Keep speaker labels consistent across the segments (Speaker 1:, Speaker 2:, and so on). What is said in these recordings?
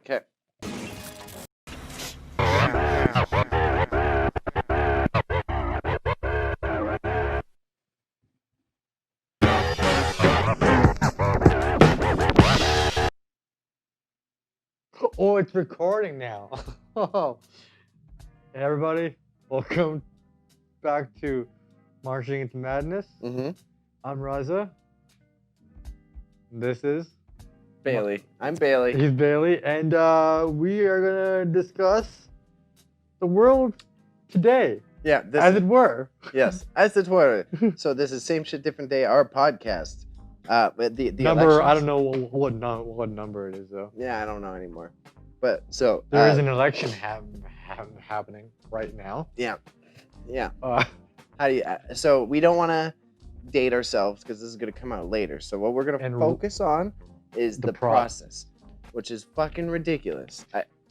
Speaker 1: Okay.
Speaker 2: Oh, it's recording now. Hey everybody, welcome back to Marching into Madness.
Speaker 1: Mm-hmm.
Speaker 2: I'm Raza. This is
Speaker 1: Bailey. I'm Bailey.
Speaker 2: He's Bailey, and we are gonna discuss the world today,
Speaker 1: Yeah.
Speaker 2: as it were.
Speaker 1: Yes, as it were. So this is Same Shit Different Day, our podcast. But the
Speaker 2: Number, I
Speaker 1: elections-
Speaker 2: don't know what number it is though.
Speaker 1: Yeah, I don't know anymore. But so
Speaker 2: There is an election happening right now.
Speaker 1: Yeah.
Speaker 2: Uh,
Speaker 1: How do you? So we don't want to date ourselves because this is gonna come out later. So what we're gonna
Speaker 2: And
Speaker 1: focus on is
Speaker 2: the
Speaker 1: the process, which is fucking ridiculous.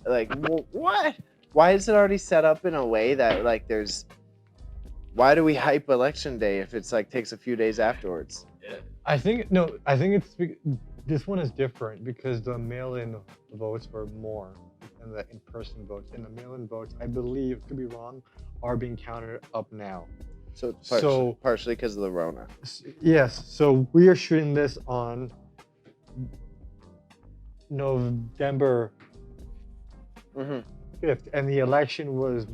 Speaker 1: What? Why is it already set up in a way that like there's? Why do we hype election day if it's like takes a few days afterwards?
Speaker 2: I think it's this one is different because the mail-in votes were more than the in-person votes, and the mail-in votes, I believe, could be wrong, are being counted up now.
Speaker 1: So partially because of the Rona.
Speaker 2: Yes, so we are shooting this on November
Speaker 1: Mm-hmm.
Speaker 2: 5th, and the election was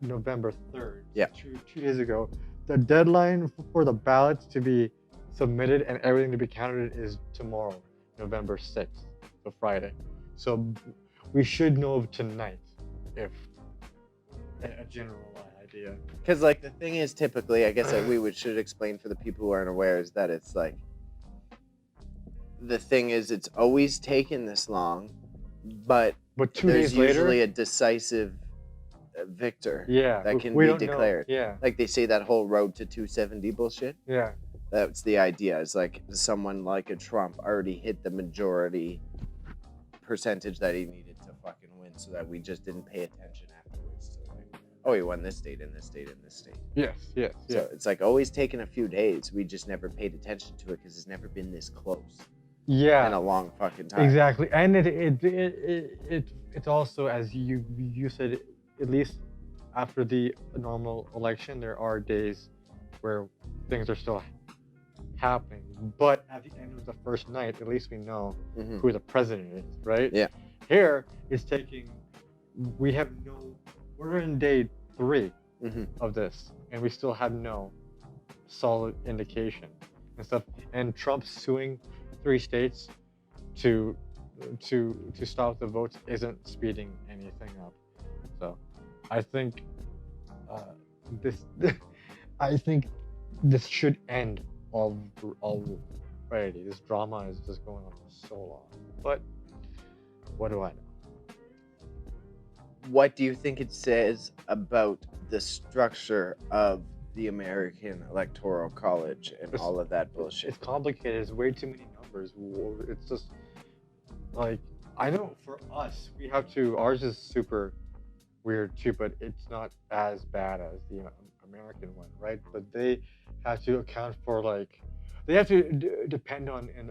Speaker 2: November 3rd.
Speaker 1: Yeah.
Speaker 2: Two days ago. The deadline for the ballots to be submitted and everything to be counted is tomorrow, November 6th, so Friday. So we should know tonight if a general idea.
Speaker 1: Because like the thing is, typically, I guess that should explain for the people who aren't aware is that it's like the thing is it's always taken this long, but
Speaker 2: 2
Speaker 1: there's
Speaker 2: days later,
Speaker 1: usually a decisive victor
Speaker 2: yeah,
Speaker 1: that can
Speaker 2: we
Speaker 1: be
Speaker 2: don't know.
Speaker 1: declared.
Speaker 2: Yeah,
Speaker 1: Like they say that whole road to 270 bullshit.
Speaker 2: yeah.
Speaker 1: That's the idea. It's like someone like a Trump already hit the majority percentage that he needed to fucking win, so that we just didn't pay attention afterwards to like, oh, he won this state and this state and this state.
Speaker 2: Yes.
Speaker 1: So it's like always taking a few days. We just never paid attention to it because it's never been this close
Speaker 2: Yeah.
Speaker 1: in a long fucking time.
Speaker 2: Exactly, and it's also, as you said, at least after the normal election, there are days where things are still happening. But at the end of the first night, at least we know
Speaker 1: Mhm.
Speaker 2: who the president is, right?
Speaker 1: Yeah.
Speaker 2: Here, it's taking. We're in day 3
Speaker 1: Mhm.
Speaker 2: of this, and we still have no solid indication and stuff. And Trump's suing 3 states to stop the votes isn't speeding anything up. So I think this should end already. This drama is just going on for so long. But what do I know?
Speaker 1: What do you think it says about the structure of the American Electoral College and all of that bullshit?
Speaker 2: It's complicated. It's way too many numbers. It's just like, I know for us, we have to. Ours is super weird too, but it's not as bad as the American one, right? But they have to account for they have to depend on an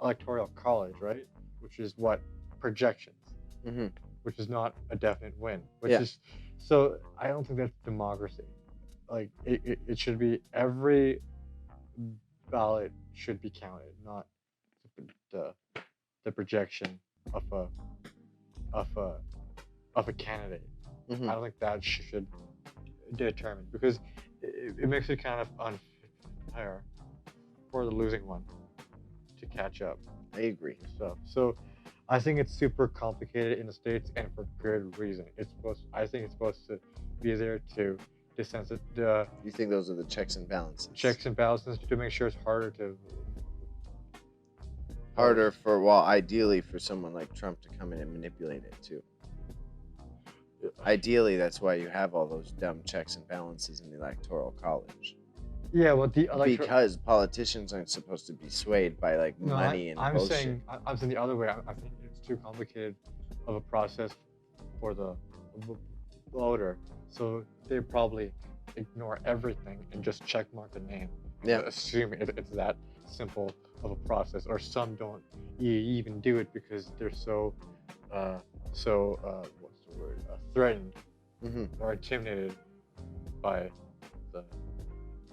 Speaker 2: electoral college, right? Which is what projections,
Speaker 1: Mhm.
Speaker 2: which is not a definite win. Which
Speaker 1: Yeah.
Speaker 2: is so. I don't think that's democracy. Like it should be every ballot should be counted, not the projection of a candidate.
Speaker 1: Mhm.
Speaker 2: I don't think that should determine, because it makes it kind of unfair for the losing one to catch up.
Speaker 1: I agree.
Speaker 2: So I think it's super complicated in the States, and for good reason. I think it's supposed to be there to the
Speaker 1: You think those are the checks and balances?
Speaker 2: checks and balances to make sure it's harder to.
Speaker 1: Harder ideally for someone like Trump to come in and manipulate it too. Ideally, that's why you have all those dumb checks and balances in the Electoral College.
Speaker 2: Yeah, well,
Speaker 1: Because politicians aren't supposed to be swayed by like
Speaker 2: No,
Speaker 1: money and
Speaker 2: I'm
Speaker 1: bullshit.
Speaker 2: saying the other way. I think it's too complicated of a process for the voter, so they probably ignore everything and just check mark the name.
Speaker 1: Yeah.
Speaker 2: Assuming it's that simple of a process, or some don't even do it because they're so what's the word? Threatened
Speaker 1: Mm-hmm.
Speaker 2: or intimidated by the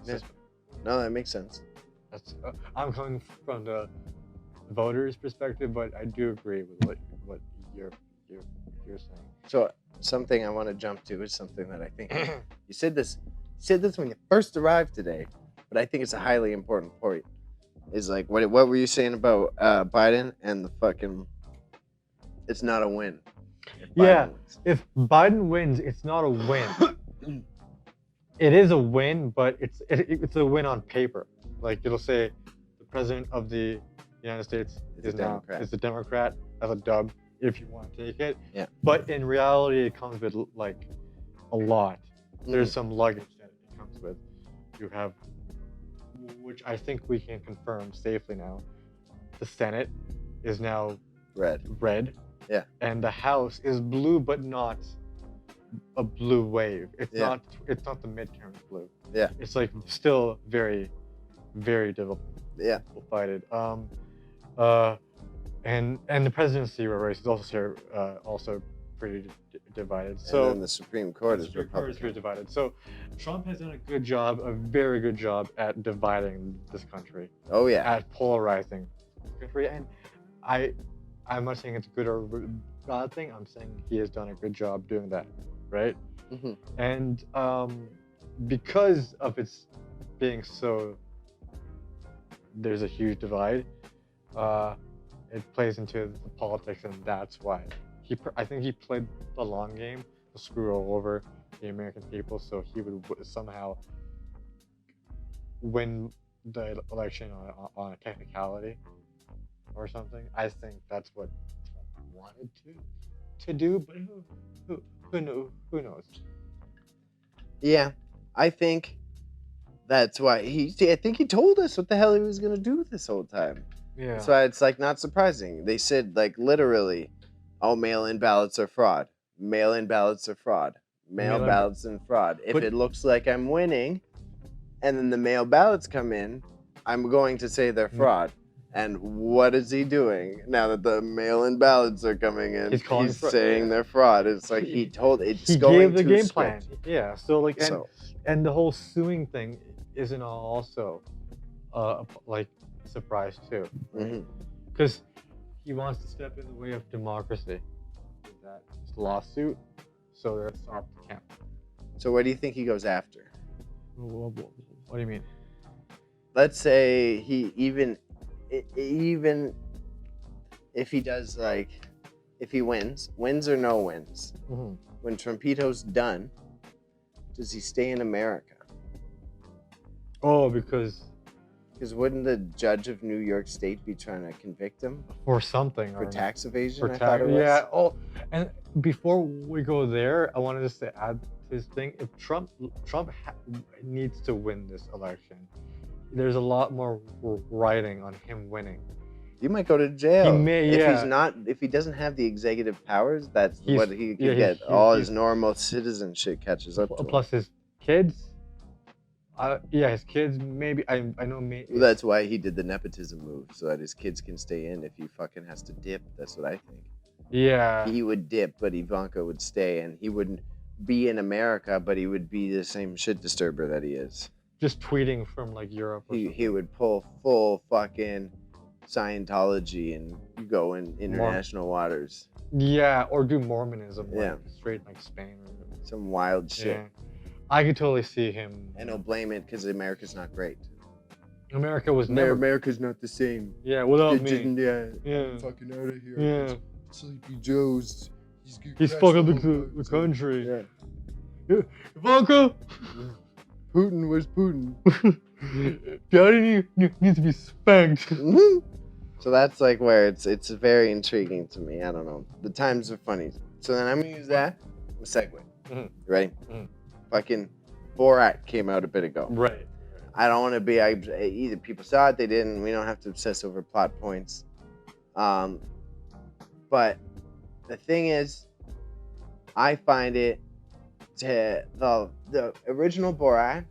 Speaker 1: Yeah.
Speaker 2: system.
Speaker 1: No, that makes sense.
Speaker 2: That's I'm coming from the voters' perspective, but I do agree with what you're saying.
Speaker 1: So something I want to jump to is something that I think you said this when you first arrived today, but I think it's a highly important point. Is like what were you saying about Biden and the fucking? It's not a win. If Biden
Speaker 2: Yeah,
Speaker 1: wins.
Speaker 2: if Biden wins, it's not a win. It is a win, but it's a win on paper. Like it'll say the president of the United States
Speaker 1: Is a Democrat.
Speaker 2: is a Democrat. That's a dub if you want to take it.
Speaker 1: Yeah.
Speaker 2: But in reality, it comes with like a lot. There's
Speaker 1: Mhm.
Speaker 2: some luggage that it comes with. You have, which I think we can confirm safely now. The Senate is now red.
Speaker 1: Yeah.
Speaker 2: And the House is blue, but not a blue wave. It's
Speaker 1: Yeah.
Speaker 2: not. It's not the midterm blue.
Speaker 1: Yeah.
Speaker 2: It's like still very, very
Speaker 1: Yeah.
Speaker 2: divided. And the presidency race is also pretty divided. So
Speaker 1: And then the Supreme Court is
Speaker 2: Supreme Court
Speaker 1: Republican.
Speaker 2: pretty divided. So Trump has done a very good job at dividing this country,
Speaker 1: Oh yeah.
Speaker 2: at polarizing this country. And I'm not saying it's a good or bad thing. I'm saying he has done a good job doing that, right?
Speaker 1: Mhm.
Speaker 2: And because of its being so, there's a huge divide. It plays into the politics, and that's why I think he played the long game to screw over the American people, so he would somehow win the election on a technicality or something. I think that's what Trump wanted to do, but who knows?
Speaker 1: Yeah, I think that's why I think he told us what the hell he was gonna do this whole time.
Speaker 2: Yeah.
Speaker 1: That's why it's like not surprising. They said like literally, "Oh, mail-in ballots are fraud. Mail-in ballots are fraud. Mail
Speaker 2: Mail-in
Speaker 1: ballots and fraud. If
Speaker 2: But-
Speaker 1: it looks like I'm winning, and then the mail ballots come in, I'm going to say they're fraud." And what is he doing now that the mail-in ballots are coming in?
Speaker 2: He's calling
Speaker 1: saying
Speaker 2: yeah.
Speaker 1: they're fraud. It's like he told it's
Speaker 2: He
Speaker 1: going
Speaker 2: gave the
Speaker 1: to
Speaker 2: game
Speaker 1: script.
Speaker 2: plan. Yeah. So like,
Speaker 1: So
Speaker 2: and the whole suing thing isn't also like a surprise too,
Speaker 1: mhm.
Speaker 2: because he wants to step in the way of democracy with that lawsuit. So that's off the camp.
Speaker 1: So what do you think he goes after?
Speaker 2: What do you mean?
Speaker 1: Let's say he even if he does like if he wins or no wins,
Speaker 2: Mm-hmm.
Speaker 1: when Trumpito's done, does he stay in America?
Speaker 2: Oh, because
Speaker 1: Wouldn't the judge of New York State be trying to convict him
Speaker 2: for something
Speaker 1: for
Speaker 2: or
Speaker 1: tax evasion?
Speaker 2: for
Speaker 1: I thought
Speaker 2: tax.
Speaker 1: it was.
Speaker 2: Yeah. Oh, and before we go there, I wanted just to add his thing. If Trump needs to win this election, there's a lot more writing on him winning.
Speaker 1: You might go to jail.
Speaker 2: He may,
Speaker 1: If he doesn't have the executive powers, that's
Speaker 2: He's-
Speaker 1: what he could
Speaker 2: yeah,
Speaker 1: get.
Speaker 2: he's-
Speaker 1: All
Speaker 2: he's-
Speaker 1: his normal citizen shit catches up to him.
Speaker 2: Plus his kids. His kids. Maybe I know.
Speaker 1: Well, that's why he did the nepotism move, so that his kids can stay in if he fucking has to dip. That's what I think.
Speaker 2: Yeah.
Speaker 1: He would dip, but Ivanka would stay, and he wouldn't be in America, but he would be the same shit disturber that he is.
Speaker 2: Just tweeting from like Europe. Or
Speaker 1: He would pull full fucking Scientology and go in international waters.
Speaker 2: Yeah, or do Mormonism. Like,
Speaker 1: Yeah.
Speaker 2: Straight like Spain. Or,
Speaker 1: Some wild shit.
Speaker 2: yeah. I could totally see him.
Speaker 1: And he'll blame it because America's not great.
Speaker 2: America was never.
Speaker 1: America's not the same.
Speaker 2: Yeah, without
Speaker 1: It
Speaker 2: me.
Speaker 1: didn't-
Speaker 2: Yeah.
Speaker 1: Fucking out of here.
Speaker 2: Yeah.
Speaker 1: Sleepy Joe's.
Speaker 2: He's fucking the country.
Speaker 1: Yeah.
Speaker 2: Ivanka!
Speaker 1: Putin was Putin.
Speaker 2: Daddy needs to be spanked.
Speaker 1: So that's like where it's very intriguing to me. I don't know. The times are funny. So then I'm gonna use that as a segue.
Speaker 2: Mhm.
Speaker 1: You ready?
Speaker 2: Mhm.
Speaker 1: Fucking Borat came out a bit ago.
Speaker 2: Right.
Speaker 1: I don't want to be. Either people saw it, they didn't. We don't have to obsess over plot points. But the thing is, I find it to the original Borat.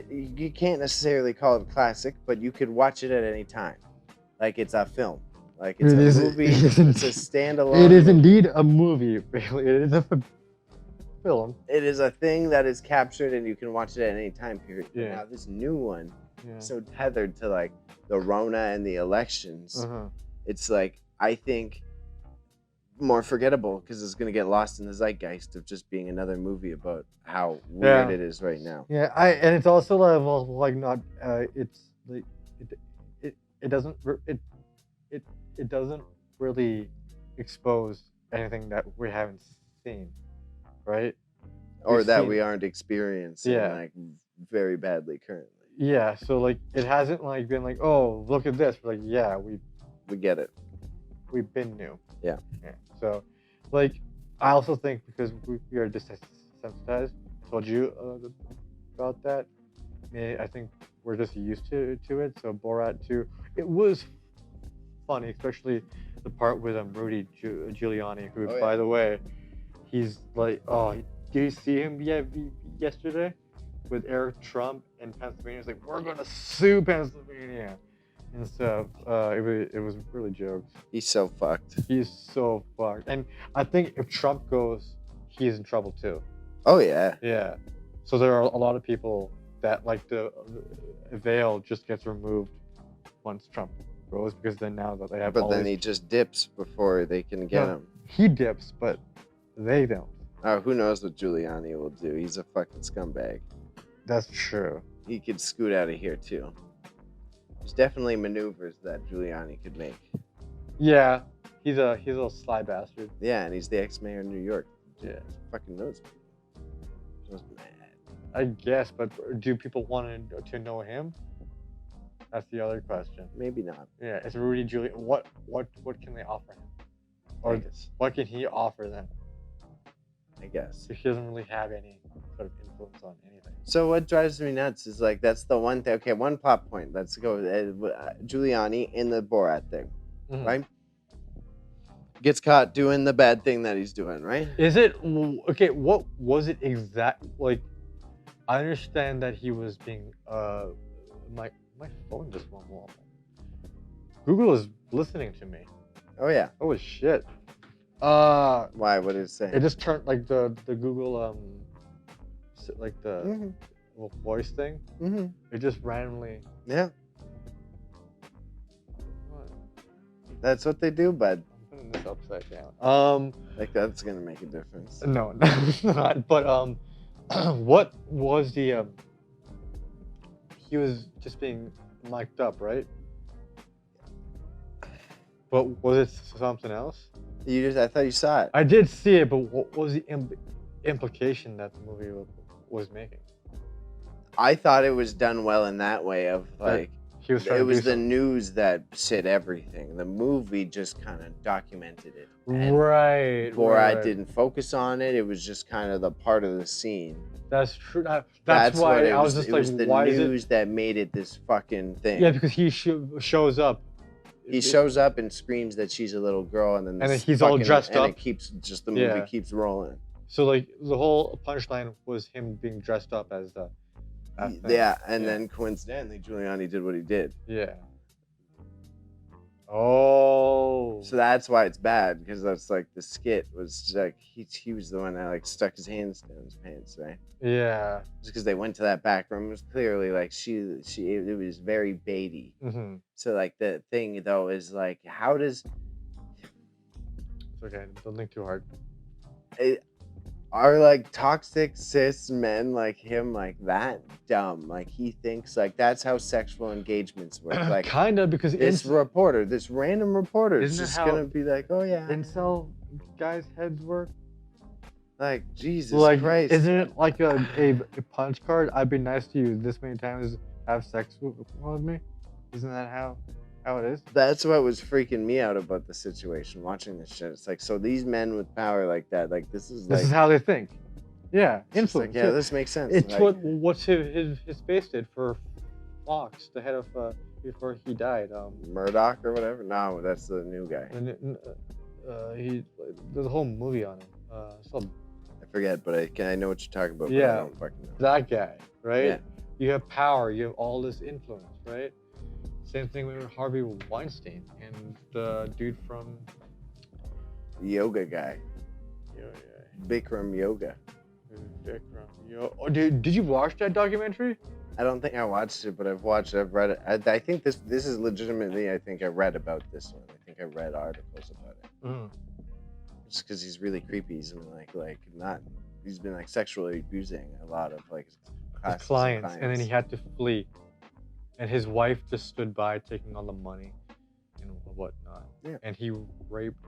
Speaker 1: You can't necessarily call it a classic, but you could watch it at any time, like it's a film. Like it's
Speaker 2: It
Speaker 1: a
Speaker 2: is-
Speaker 1: movie.
Speaker 2: it is
Speaker 1: It's a standalone.
Speaker 2: It is
Speaker 1: movie.
Speaker 2: indeed a movie. Really, it is a film.
Speaker 1: It is a thing that is captured and you can watch it at any time period. But
Speaker 2: Yeah.
Speaker 1: now this new one,
Speaker 2: Yeah.
Speaker 1: so tethered to like the Rona and the elections, it's like I think more forgettable because it's gonna get lost in the zeitgeist of just being another movie about how weird
Speaker 2: Yeah.
Speaker 1: it is right now.
Speaker 2: Yeah, and it's also like not it's like it doesn't it doesn't really expose anything that we haven't seen, right?
Speaker 1: Or
Speaker 2: We've
Speaker 1: that
Speaker 2: seen-
Speaker 1: we aren't experiencing
Speaker 2: Yeah.
Speaker 1: like very badly currently.
Speaker 2: Yeah, so like it hasn't like been like, oh, look at this. We're like, yeah,
Speaker 1: We get it.
Speaker 2: we've been new.
Speaker 1: Yeah.
Speaker 2: So, like, I also think because we are desensitized. I told you about that. I think we're just used to it. So Borat 2, it was funny, especially the part with Rudy Giuliani, who,
Speaker 1: Oh, yeah.
Speaker 2: by the way, he's like, oh, did you see him yesterday with Eric Trump in Pennsylvania? He's like, we're gonna sue Pennsylvania and stuff. It was really jokes.
Speaker 1: He's so fucked.
Speaker 2: He's so fucked. And I think if Trump goes, he's in trouble too.
Speaker 1: Oh yeah.
Speaker 2: Yeah. So there are a lot of people that like the veil just gets removed once Trump goes because then now that they have
Speaker 1: But
Speaker 2: all
Speaker 1: then
Speaker 2: these,
Speaker 1: he just dips before they can get
Speaker 2: No.
Speaker 1: him.
Speaker 2: he dips, but they don't.
Speaker 1: Oh, who knows what Giuliani will do? He's a fucking scumbag.
Speaker 2: That's true.
Speaker 1: He could scoot out of here too. There's definitely maneuvers that Giuliani could make.
Speaker 2: Yeah. He's a little sly bastard.
Speaker 1: Yeah, and he's the ex-mayor of New York.
Speaker 2: Yeah.
Speaker 1: Fucking knows people. Just mad.
Speaker 2: I guess, but do people want to know him? That's the other question.
Speaker 1: Maybe not.
Speaker 2: Yeah, it's Rudy Giuliani. What can they offer him?
Speaker 1: I
Speaker 2: Or
Speaker 1: guess.
Speaker 2: what can he offer them?
Speaker 1: I guess.
Speaker 2: If he doesn't really have any sort of influence on anything.
Speaker 1: So what drives me nuts is like that's the one thing. Okay, one plot point. Let's go. Giuliani in the Borat thing,
Speaker 2: Mhm.
Speaker 1: right? Gets caught doing the bad thing that he's doing, right?
Speaker 2: Is it okay? What was it exact? Like, I understand that he was being my phone just went off. Google is listening to me.
Speaker 1: Oh yeah.
Speaker 2: Oh shit.
Speaker 1: Why? What did it say?
Speaker 2: It just turned like the Google like the
Speaker 1: Mhm.
Speaker 2: little voice thing.
Speaker 1: Mhm.
Speaker 2: It just randomly.
Speaker 1: Yeah,
Speaker 2: What?
Speaker 1: that's what they do, bud.
Speaker 2: I'm putting this upside down.
Speaker 1: Like that's gonna make a difference.
Speaker 2: No, it's not. But what was the he was just being mic'd up, right? But was it something else?
Speaker 1: I thought you saw it.
Speaker 2: I did see it, but what was the implication that the movie was making?
Speaker 1: I thought it was done well in that way of like
Speaker 2: He was trying
Speaker 1: it
Speaker 2: to
Speaker 1: was
Speaker 2: do
Speaker 1: the
Speaker 2: something.
Speaker 1: news that said everything. The movie just kind of documented it. And
Speaker 2: Right.
Speaker 1: Borat
Speaker 2: right.
Speaker 1: didn't focus on it. It was just kind of the part of the scene.
Speaker 2: That's true. That's
Speaker 1: what
Speaker 2: why
Speaker 1: it
Speaker 2: I was just
Speaker 1: it
Speaker 2: like,
Speaker 1: was the
Speaker 2: why is it?
Speaker 1: news that made it this fucking thing.
Speaker 2: Yeah, because he shows up.
Speaker 1: He shows up and screams that she's a little girl, and then
Speaker 2: And then
Speaker 1: this
Speaker 2: he's all
Speaker 1: fucking-
Speaker 2: dressed
Speaker 1: and
Speaker 2: up.
Speaker 1: it keeps just the movie
Speaker 2: Yeah.
Speaker 1: keeps rolling.
Speaker 2: So like the whole punchline was him being dressed up as the. that thing.
Speaker 1: Yeah, and
Speaker 2: Yeah.
Speaker 1: then coincidentally, Giuliani did what he did.
Speaker 2: Yeah. Oh.
Speaker 1: So that's why it's bad, because that's like the skit was like he was the one that like stuck his hands down his pants, right?
Speaker 2: Yeah.
Speaker 1: Just because they went to that back room, it was clearly like it was very baity.
Speaker 2: Mm-hmm.
Speaker 1: So like the thing though is like, how does
Speaker 2: It's okay. Don't think too hard.
Speaker 1: are like toxic cis men like him like that dumb? Like he thinks like that's how sexual engagements work. Like
Speaker 2: Kinda because
Speaker 1: this reporter, this random reporter, is
Speaker 2: Isn't it
Speaker 1: just
Speaker 2: how
Speaker 1: gonna be like, oh yeah,
Speaker 2: incel guys' heads work.
Speaker 1: like Jesus
Speaker 2: Like,
Speaker 1: Christ.
Speaker 2: isn't it like a punch card? I've been nice to you this many times. Have sex with me. Isn't that how it is?
Speaker 1: That's what was freaking me out about the situation. Watching this shit, it's like, so these men with power like that, like this is like,
Speaker 2: This is how they think. Yeah,
Speaker 1: it's just
Speaker 2: influence.
Speaker 1: like, yeah, this makes sense.
Speaker 2: It's
Speaker 1: like,
Speaker 2: what his face did for Fox, the head of before he died.
Speaker 1: Murdoch or whatever. No, that's the new guy.
Speaker 2: And there's a whole movie on him. So
Speaker 1: I forget, but I know what you're talking about. But I
Speaker 2: Yeah.
Speaker 1: don't fucking know.
Speaker 2: that guy, right?
Speaker 1: Yeah.
Speaker 2: You have power. You have all this influence, right? Same thing with Harvey Weinstein and the dude from
Speaker 1: Yoga guy.
Speaker 2: yeah,
Speaker 1: Bikram yoga.
Speaker 2: Vikram. Oh, did you watch that documentary?
Speaker 1: I don't think I watched it, but I've read it. I think this is legitimately. I think I read about this one. I think I read articles about it.
Speaker 2: Mm.
Speaker 1: Just because he's really creepy. He's been He's been like sexually abusing a lot of like
Speaker 2: His clients, and then he had to flee, and his wife just stood by, taking all the money and whatnot.
Speaker 1: Yeah.
Speaker 2: And he raped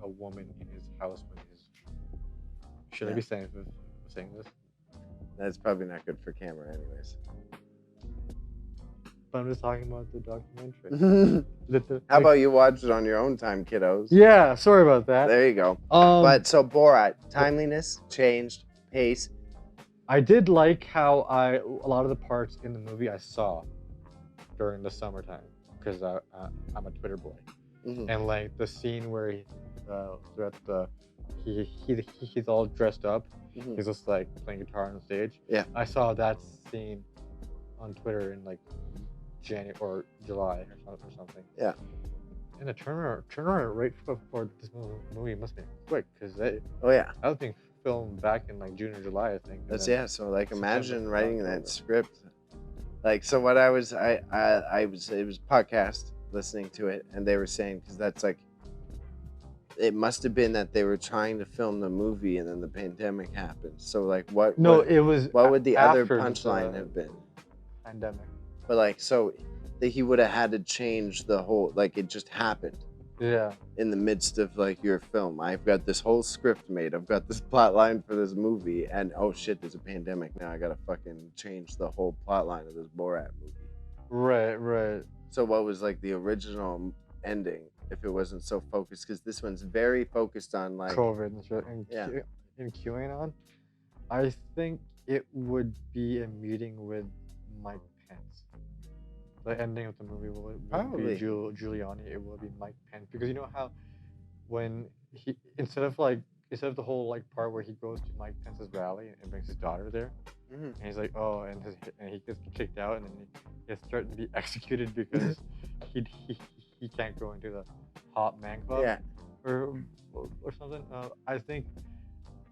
Speaker 2: a woman in his house when his. Should I
Speaker 1: Yeah.
Speaker 2: be saying this?
Speaker 1: That's probably not good for camera, anyways.
Speaker 2: But I'm just talking about the documentary.
Speaker 1: How about you watch it on your own time, kiddos?
Speaker 2: Yeah, sorry about that.
Speaker 1: There you go. But so Borat, timeliness, changed, pace.
Speaker 2: I did like how a lot of the parts in the movie I saw during the summertime because I'm a Twitter boy,
Speaker 1: Mhm.
Speaker 2: and like the scene where he's all dressed up,
Speaker 1: Mhm.
Speaker 2: he's just like playing guitar on stage.
Speaker 1: Yeah.
Speaker 2: I saw that scene on Twitter in like January or July or something.
Speaker 1: Yeah.
Speaker 2: And the turnaround rate for this movie must be quick because
Speaker 1: Oh yeah.
Speaker 2: that was being filmed back in like June or July, I think.
Speaker 1: That's yeah. So like,
Speaker 2: September,
Speaker 1: imagine writing
Speaker 2: October.
Speaker 1: that script. Like, so what I was it was podcast listening to it, and they were saying because that's like, it must have been that they were trying to film the movie and then the pandemic happened. So like, what?
Speaker 2: No,
Speaker 1: what,
Speaker 2: it was.
Speaker 1: what would the other
Speaker 2: after
Speaker 1: punchline
Speaker 2: the
Speaker 1: have been?
Speaker 2: Pandemic.
Speaker 1: But like, so that he would have had to change the whole. Like, it just happened
Speaker 2: Yeah.
Speaker 1: in the midst of like your film. I've got this whole script made. I've got this plot line for this movie, and oh shit, there's a pandemic now. I gotta fucking change the whole plot line of this Borat movie.
Speaker 2: Right.
Speaker 1: So what was like the original ending if it wasn't so focused? Because this one's very focused on like
Speaker 2: COVID and shit. And
Speaker 1: Yeah.
Speaker 2: in QAnon, I think it would be a meeting with Mike Pence. The ending of the movie will
Speaker 1: Probably.
Speaker 2: be Giuliani. It will be Mike Pence because you know how when he instead of the whole like part where he goes to Mike Pence's rally and brings his daughter there,
Speaker 1: Mhm.
Speaker 2: and he's like, oh, and he gets kicked out, and then he gets threatened to be executed because he can't go into the hot man club
Speaker 1: Yeah.
Speaker 2: or something. I think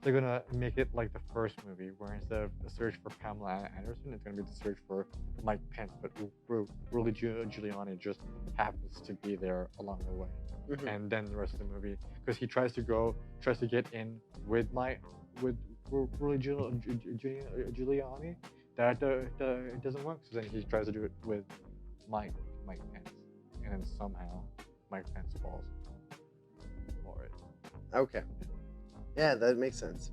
Speaker 2: they're gonna make it like the first movie, where instead of the search for Pamela Anderson, it's gonna be the search for Mike Pence, but Rudy Giuliani just happens to be there along the way.
Speaker 1: Mhm.
Speaker 2: And then the rest of the movie, because he tries to get in with Rudy Giuliani, that it doesn't work. So then he tries to do it with Mike Pence, and then somehow Mike Pence falls for it.
Speaker 1: Okay. Yeah, that makes sense.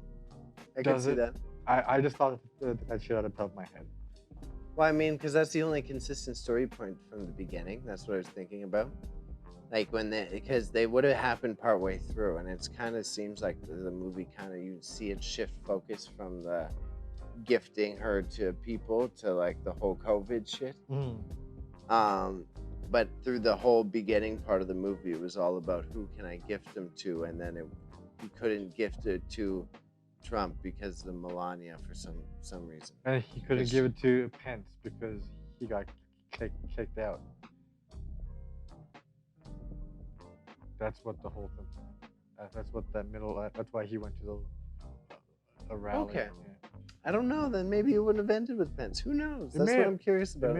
Speaker 1: I can
Speaker 2: Does
Speaker 1: see
Speaker 2: it?
Speaker 1: that.
Speaker 2: I just thought that shit out of the top of my head.
Speaker 1: Well, I mean, because that's the only consistent story point from the beginning. That's what I was thinking about. Like because they would have happened partway through, and it's kind of seems like the movie kind of you see it shift focus from the gifting her to people to like the whole COVID shit. But through the whole beginning part of the movie, it was all about who can I gift them to, and then he couldn't gift it to Trump because of Melania for some reason.
Speaker 2: And he couldn't give it to Pence because he got kicked out. That's what the whole thing. That's what that middle. That's why he went to the rally.
Speaker 1: Okay.
Speaker 2: Yeah.
Speaker 1: I don't know. Then maybe it wouldn't have ended with Pence. Who knows?
Speaker 2: It
Speaker 1: That's
Speaker 2: may
Speaker 1: what
Speaker 2: have-
Speaker 1: I'm curious about.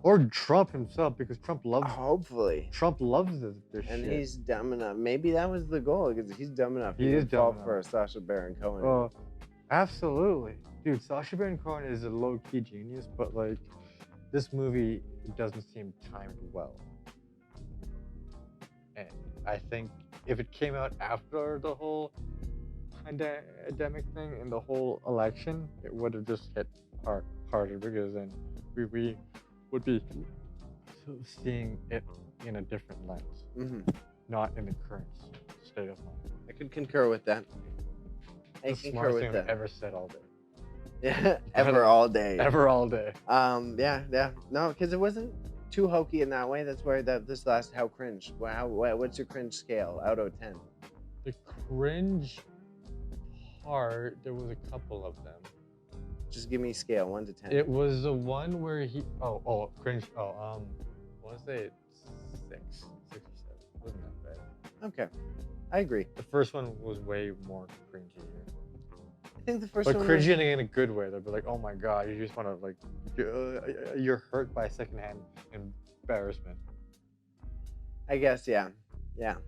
Speaker 2: Or Trump himself, because Trump loves.
Speaker 1: Hopefully.
Speaker 2: Trump loves this
Speaker 1: And
Speaker 2: shit.
Speaker 1: he's dumb enough. Maybe that was the goal because he's dumb enough.
Speaker 2: He is
Speaker 1: would fall
Speaker 2: dumb
Speaker 1: for
Speaker 2: enough.
Speaker 1: a Sacha Baron Cohen.
Speaker 2: Oh, absolutely, dude. Sacha Baron Cohen is a low-key genius, but like, this movie doesn't seem timed well. And I think if it came out after the whole pandemic thing and the whole election, it would have just hit harder because then we would be seeing it in a different lens,
Speaker 1: Hmm.
Speaker 2: not in the current state of mind.
Speaker 1: I could concur with that. I
Speaker 2: The
Speaker 1: concur
Speaker 2: smartest
Speaker 1: with
Speaker 2: thing
Speaker 1: that.
Speaker 2: I've ever said all day.
Speaker 1: Yeah, ever all day.
Speaker 2: Ever all day.
Speaker 1: Yeah. No, because it wasn't too hokey in that way. That's where this last how cringe. What's your cringe scale out of 10?
Speaker 2: The cringe part, there was a couple of them.
Speaker 1: Just give me a scale 1 to 10.
Speaker 2: It was the one where he cringe. What was it? 6 or 7. It wasn't that bad.
Speaker 1: Okay, I agree.
Speaker 2: The first one was way more cringy.
Speaker 1: I think the first
Speaker 2: But
Speaker 1: one
Speaker 2: cringy in a good way. They'll be like, oh my god, you just want to like, you're hurt by secondhand embarrassment.
Speaker 1: I guess, yeah.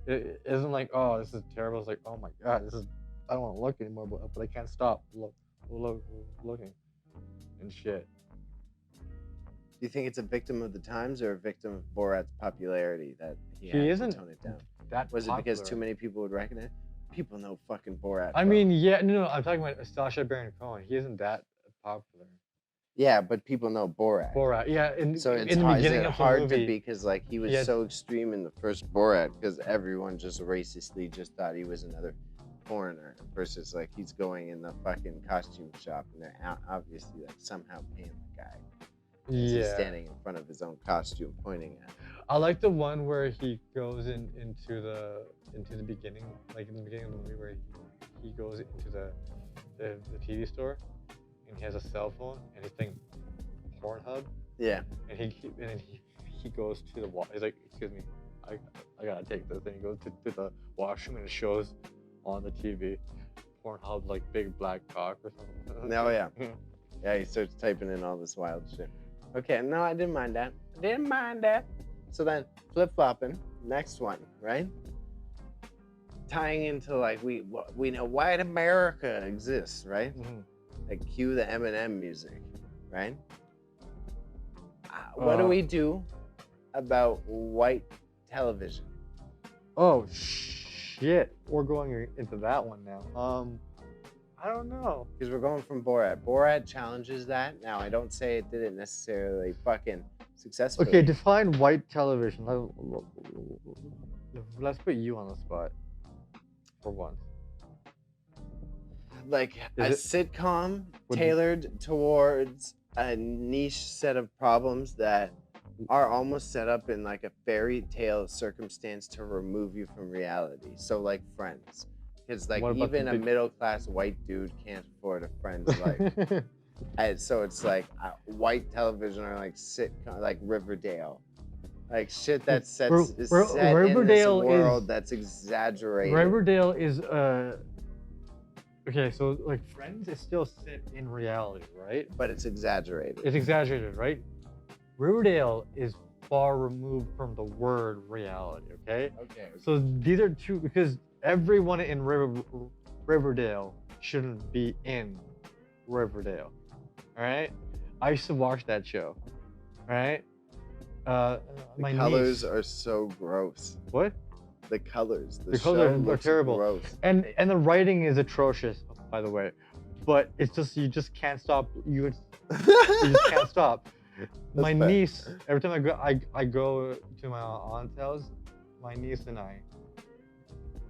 Speaker 2: It isn't like, oh, this is terrible. It's like, oh my god, this is, I don't want to look anymore, but I can't stop looking and shit.
Speaker 1: Do you think it's a victim of the times or a victim of Borat's popularity that he
Speaker 2: He
Speaker 1: had
Speaker 2: isn't
Speaker 1: to tone it down?
Speaker 2: That
Speaker 1: Was it because
Speaker 2: popular.
Speaker 1: too many people would recognize? People know fucking Borat.
Speaker 2: I
Speaker 1: bro.
Speaker 2: mean, yeah, no, I'm talking about Sacha Baron Cohen. He isn't that popular.
Speaker 1: Yeah, but people know Borat.
Speaker 2: Borat, yeah,
Speaker 1: So it's
Speaker 2: in the
Speaker 1: hard,
Speaker 2: beginning
Speaker 1: is it
Speaker 2: of the
Speaker 1: hard
Speaker 2: movie,
Speaker 1: to be because like he was
Speaker 2: he had-
Speaker 1: so extreme in the first Borat because everyone just racistly just thought he was another foreigner versus like he's going in the fucking costume shop and they're obviously like somehow paying the guy. As he's
Speaker 2: yeah.
Speaker 1: standing in front of his own costume pointing at it.
Speaker 2: I like the one where he goes into the beginning, like in the beginning of the movie where he goes into the TV store and he has a cell phone and he's playing Pornhub.
Speaker 1: Yeah.
Speaker 2: And he goes to the he's like, excuse me, I gotta take this. And he goes to the washroom and it shows on the TV Pornhub like big black cock or something.
Speaker 1: Oh yeah. Yeah, he starts typing in all this wild shit. Okay, no, I didn't mind that. So then, flip-flopping, next one, right? Tying into like we know white America exists, right?
Speaker 2: Mhm.
Speaker 1: Like cue the Eminem music, right? What do we do about white television?
Speaker 2: Oh shit, we're going into that one now. I don't know.
Speaker 1: Because we're going from Borat. Borat challenges that. Now, I don't say it didn't necessarily fucking successfully.
Speaker 2: Okay, define white television. Let's put you on the spot for once.
Speaker 1: Like a
Speaker 2: Is
Speaker 1: sitcom
Speaker 2: Would-
Speaker 1: tailored towards a niche set of problems that are almost set up in like a fairy tale circumstance to remove you from reality. So like Friends. Because like
Speaker 2: What about
Speaker 1: even
Speaker 2: the
Speaker 1: a
Speaker 2: big-
Speaker 1: middle class white dude can't afford a Friends life. And so it's like white television or like sitcom, like Riverdale, like shit that is set
Speaker 2: Riverdale
Speaker 1: in this world
Speaker 2: is-
Speaker 1: that's exaggerated.
Speaker 2: Riverdale is okay, so like Friends is still set in reality, right?
Speaker 1: But it's exaggerated.
Speaker 2: It's exaggerated, right? Riverdale is far removed from the word reality, okay?
Speaker 1: Okay.
Speaker 2: So these are two, because everyone in Riverdale shouldn't be in Riverdale, all right? I used to watch that show, all right?
Speaker 1: The
Speaker 2: My
Speaker 1: colors
Speaker 2: niece,
Speaker 1: are so gross.
Speaker 2: what?
Speaker 1: The colors.
Speaker 2: The
Speaker 1: show
Speaker 2: colors are
Speaker 1: looks
Speaker 2: terrible.
Speaker 1: Gross.
Speaker 2: And the writing is atrocious, by the way. But it's just, you just can't stop. You just can't stop. My
Speaker 1: fair.
Speaker 2: niece, every time I go to my aunt's house, my niece and I,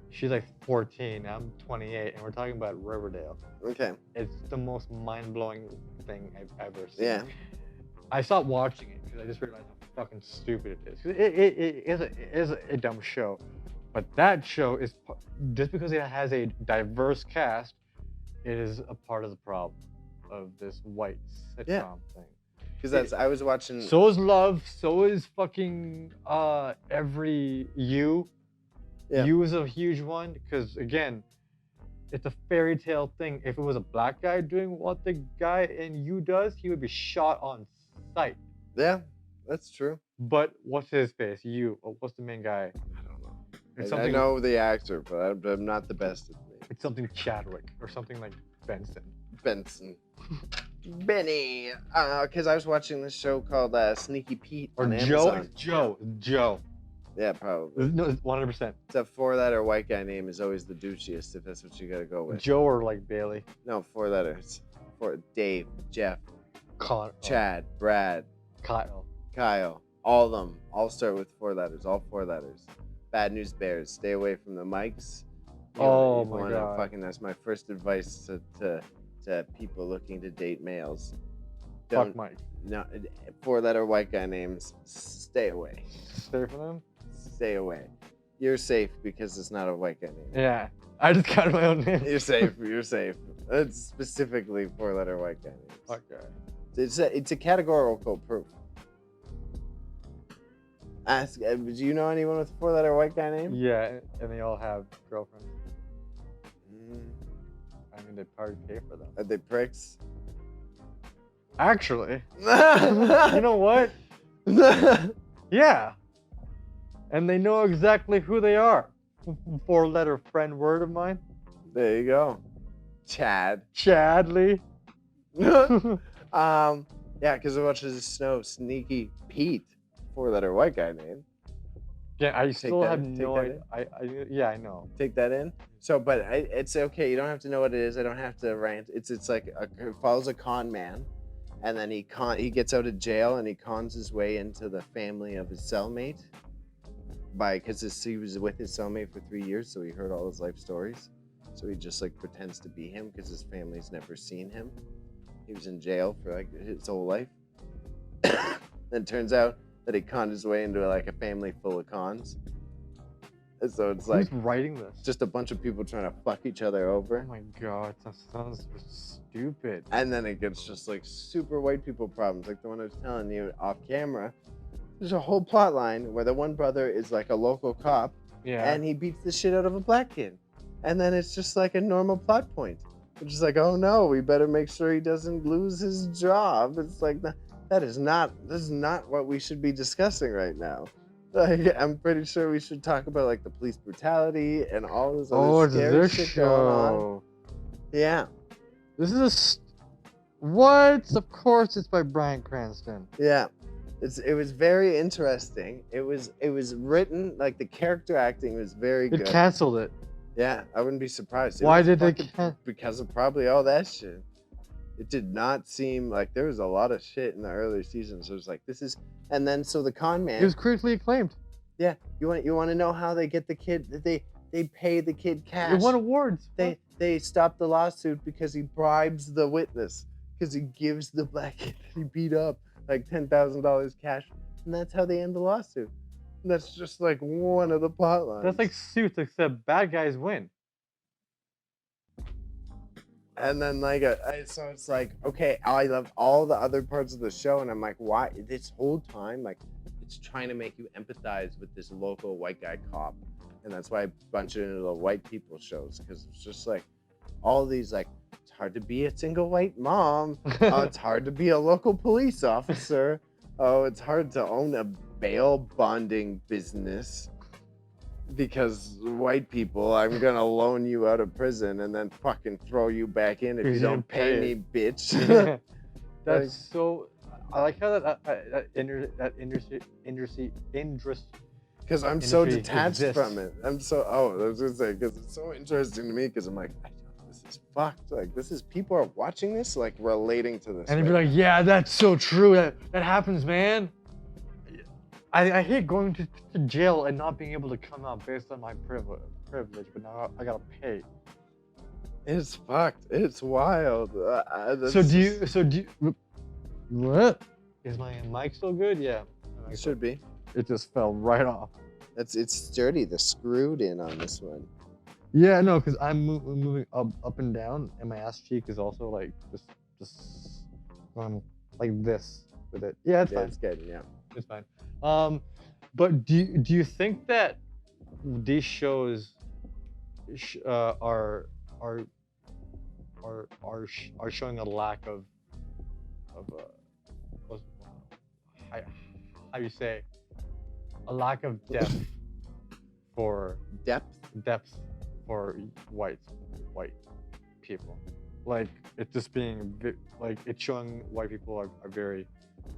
Speaker 2: she's like 14, I'm 28, and we're talking about Riverdale.
Speaker 1: Okay.
Speaker 2: It's the most mind-blowing thing I've ever seen.
Speaker 1: Yeah.
Speaker 2: I stopped watching it because I just realized how fucking stupid it is. 'Cause it is a dumb show, but that show is just because it has a diverse cast, it is a part of the problem of this white sitcom
Speaker 1: Yeah.
Speaker 2: thing.
Speaker 1: Because I was watching.
Speaker 2: So is Love. So is fucking every You.
Speaker 1: Yeah.
Speaker 2: You is a huge one because again, it's a fairy tale thing. If it was a black guy doing what the guy in You does, he would be shot on sight.
Speaker 1: Yeah, that's true.
Speaker 2: But what's his face? You. What's the main guy?
Speaker 1: I don't know.
Speaker 2: It's
Speaker 1: I
Speaker 2: something.
Speaker 1: know the actor, but I'm not the best at names.
Speaker 2: It's something Chadwick or something like Benson.
Speaker 1: Benson. Benny. Because I was watching this show called Sneaky Pete
Speaker 2: Or
Speaker 1: on
Speaker 2: Joe.
Speaker 1: Amazon.
Speaker 2: It's Joe.
Speaker 1: Yeah, probably.
Speaker 2: No, it's 100%.
Speaker 1: It's a four-letter white guy name is always the douchiest if that's what you gotta go with.
Speaker 2: Joe or like Bailey.
Speaker 1: No, 4 letters. Dave, Jeff,
Speaker 2: Con.
Speaker 1: Chad, Brad,
Speaker 2: Kyle.
Speaker 1: Kyle. All of them. All start with 4 letters. All 4 letters. Bad News Bears. Stay away from the mics.
Speaker 2: Oh
Speaker 1: You
Speaker 2: my
Speaker 1: wanna
Speaker 2: God.
Speaker 1: Fucking, that's my first advice to people looking to date males.
Speaker 2: Fuck Mike.
Speaker 1: No, 4-letter white guy names. Stay away.
Speaker 2: Stay for them.
Speaker 1: Stay away. You're safe because it's not a white guy name.
Speaker 2: Yeah. I just counted my own name.
Speaker 1: You're safe. You're safe. It's specifically 4-letter white guy names.
Speaker 2: Okay.
Speaker 1: It's a categorical proof. Ask. Do you know anyone with a 4-letter white guy name?
Speaker 2: Yeah, and they all have girlfriends.
Speaker 1: Mm.
Speaker 2: I mean, they probably pay for them.
Speaker 1: Are they pricks?
Speaker 2: Actually, you know what? Yeah. And they know exactly who they are. 4-letter friend word of mine.
Speaker 1: There you go. Chad.
Speaker 2: Chadley.
Speaker 1: Yeah, because it watches Snow Sneaky Pete, 4-letter white guy name.
Speaker 2: Yeah, I still have
Speaker 1: take
Speaker 2: no
Speaker 1: that
Speaker 2: idea. Yeah, I know.
Speaker 1: Take that in. So, but it's okay. You don't have to know what it is. I don't have to rant. It's like it follows a con man, and then he gets out of jail and he cons his way into the family of his cellmate. Because he was with his cellmate for 3 years, so he heard all his life stories. So he just like pretends to be him because his family's never seen him. He was in jail for like his whole life. Then it turns out that he conned his way into like a family full of cons. And so it's like
Speaker 2: Who's writing this?
Speaker 1: just a bunch of people trying to fuck each other
Speaker 2: Oh
Speaker 1: over.
Speaker 2: my god, that sounds stupid.
Speaker 1: And then it gets just like super white people problems, like the one I was telling you off camera. There's a whole plot line where the one brother is like a local cop,
Speaker 2: Yeah.
Speaker 1: and he beats the shit out of a black kid. And then it's just like a normal plot point. It's just like, oh no, we better make sure he doesn't lose his job. It's like, this is not what we should be discussing right now. Like, I'm pretty sure we should talk about like the police brutality and all this other
Speaker 2: it's
Speaker 1: scary
Speaker 2: this
Speaker 1: shit going on.
Speaker 2: show.
Speaker 1: Yeah,
Speaker 2: This is what? Of course, it's by Bryan Cranston.
Speaker 1: yeah. It was very interesting. It was written like the character acting was very
Speaker 2: It
Speaker 1: good.
Speaker 2: canceled it.
Speaker 1: Yeah, I wouldn't be surprised. It
Speaker 2: Why
Speaker 1: was
Speaker 2: did they
Speaker 1: fucking- Because of probably all that shit. It did not seem like there was a lot of shit in the earlier seasons. It was like and then so the con man.
Speaker 2: It was critically acclaimed.
Speaker 1: Yeah, you want to know how they get the kid? They pay the kid cash.
Speaker 2: It won awards.
Speaker 1: They stopped the lawsuit because he bribes the witness because he gives the black kid that he beat up like $10,000 cash, and that's how they end the lawsuit. And that's just like one of the plot lines.
Speaker 2: That's like Suits, except bad guys win.
Speaker 1: And then like so it's like, okay, I love all the other parts of the show, and I'm like, why this whole time like it's trying to make you empathize with this local white guy cop, and that's why I bunch it into the white people shows, because it's just like all these like, it's hard to be a single white mom. Oh, it's hard to be a local police officer. Oh, it's hard to own a bail bonding business. Because white people, I'm gonna loan you out of prison and then fucking throw you back in if you don't pay me, bitch.
Speaker 2: That's so. I like how that industry.
Speaker 1: Because I'm so
Speaker 2: Industry
Speaker 1: detached
Speaker 2: exists.
Speaker 1: from it. I was gonna say, because it's so interesting to me. Because I'm like, this is fucked. Like, people are watching this, like relating to this.
Speaker 2: And they'd be like, yeah, that's so true. That happens, man. I hate going to jail and not being able to come out based on my privilege, but now I gotta pay.
Speaker 1: It's fucked. It's wild.
Speaker 2: So do you? What? Is my mic still good? Yeah.
Speaker 1: It should be.
Speaker 2: It just fell right off.
Speaker 1: It's sturdy. They're screwed in on this one.
Speaker 2: Yeah, no, because I'm moving up and down, and my ass cheek is also like just like this with it. Yeah, it's fine.
Speaker 1: It's good. Yeah.
Speaker 2: It's fine. But do you think that these shows are showing a lack of how you say, a lack of depth for
Speaker 1: Depth.
Speaker 2: for white people? Like it's just being like it's showing white people are very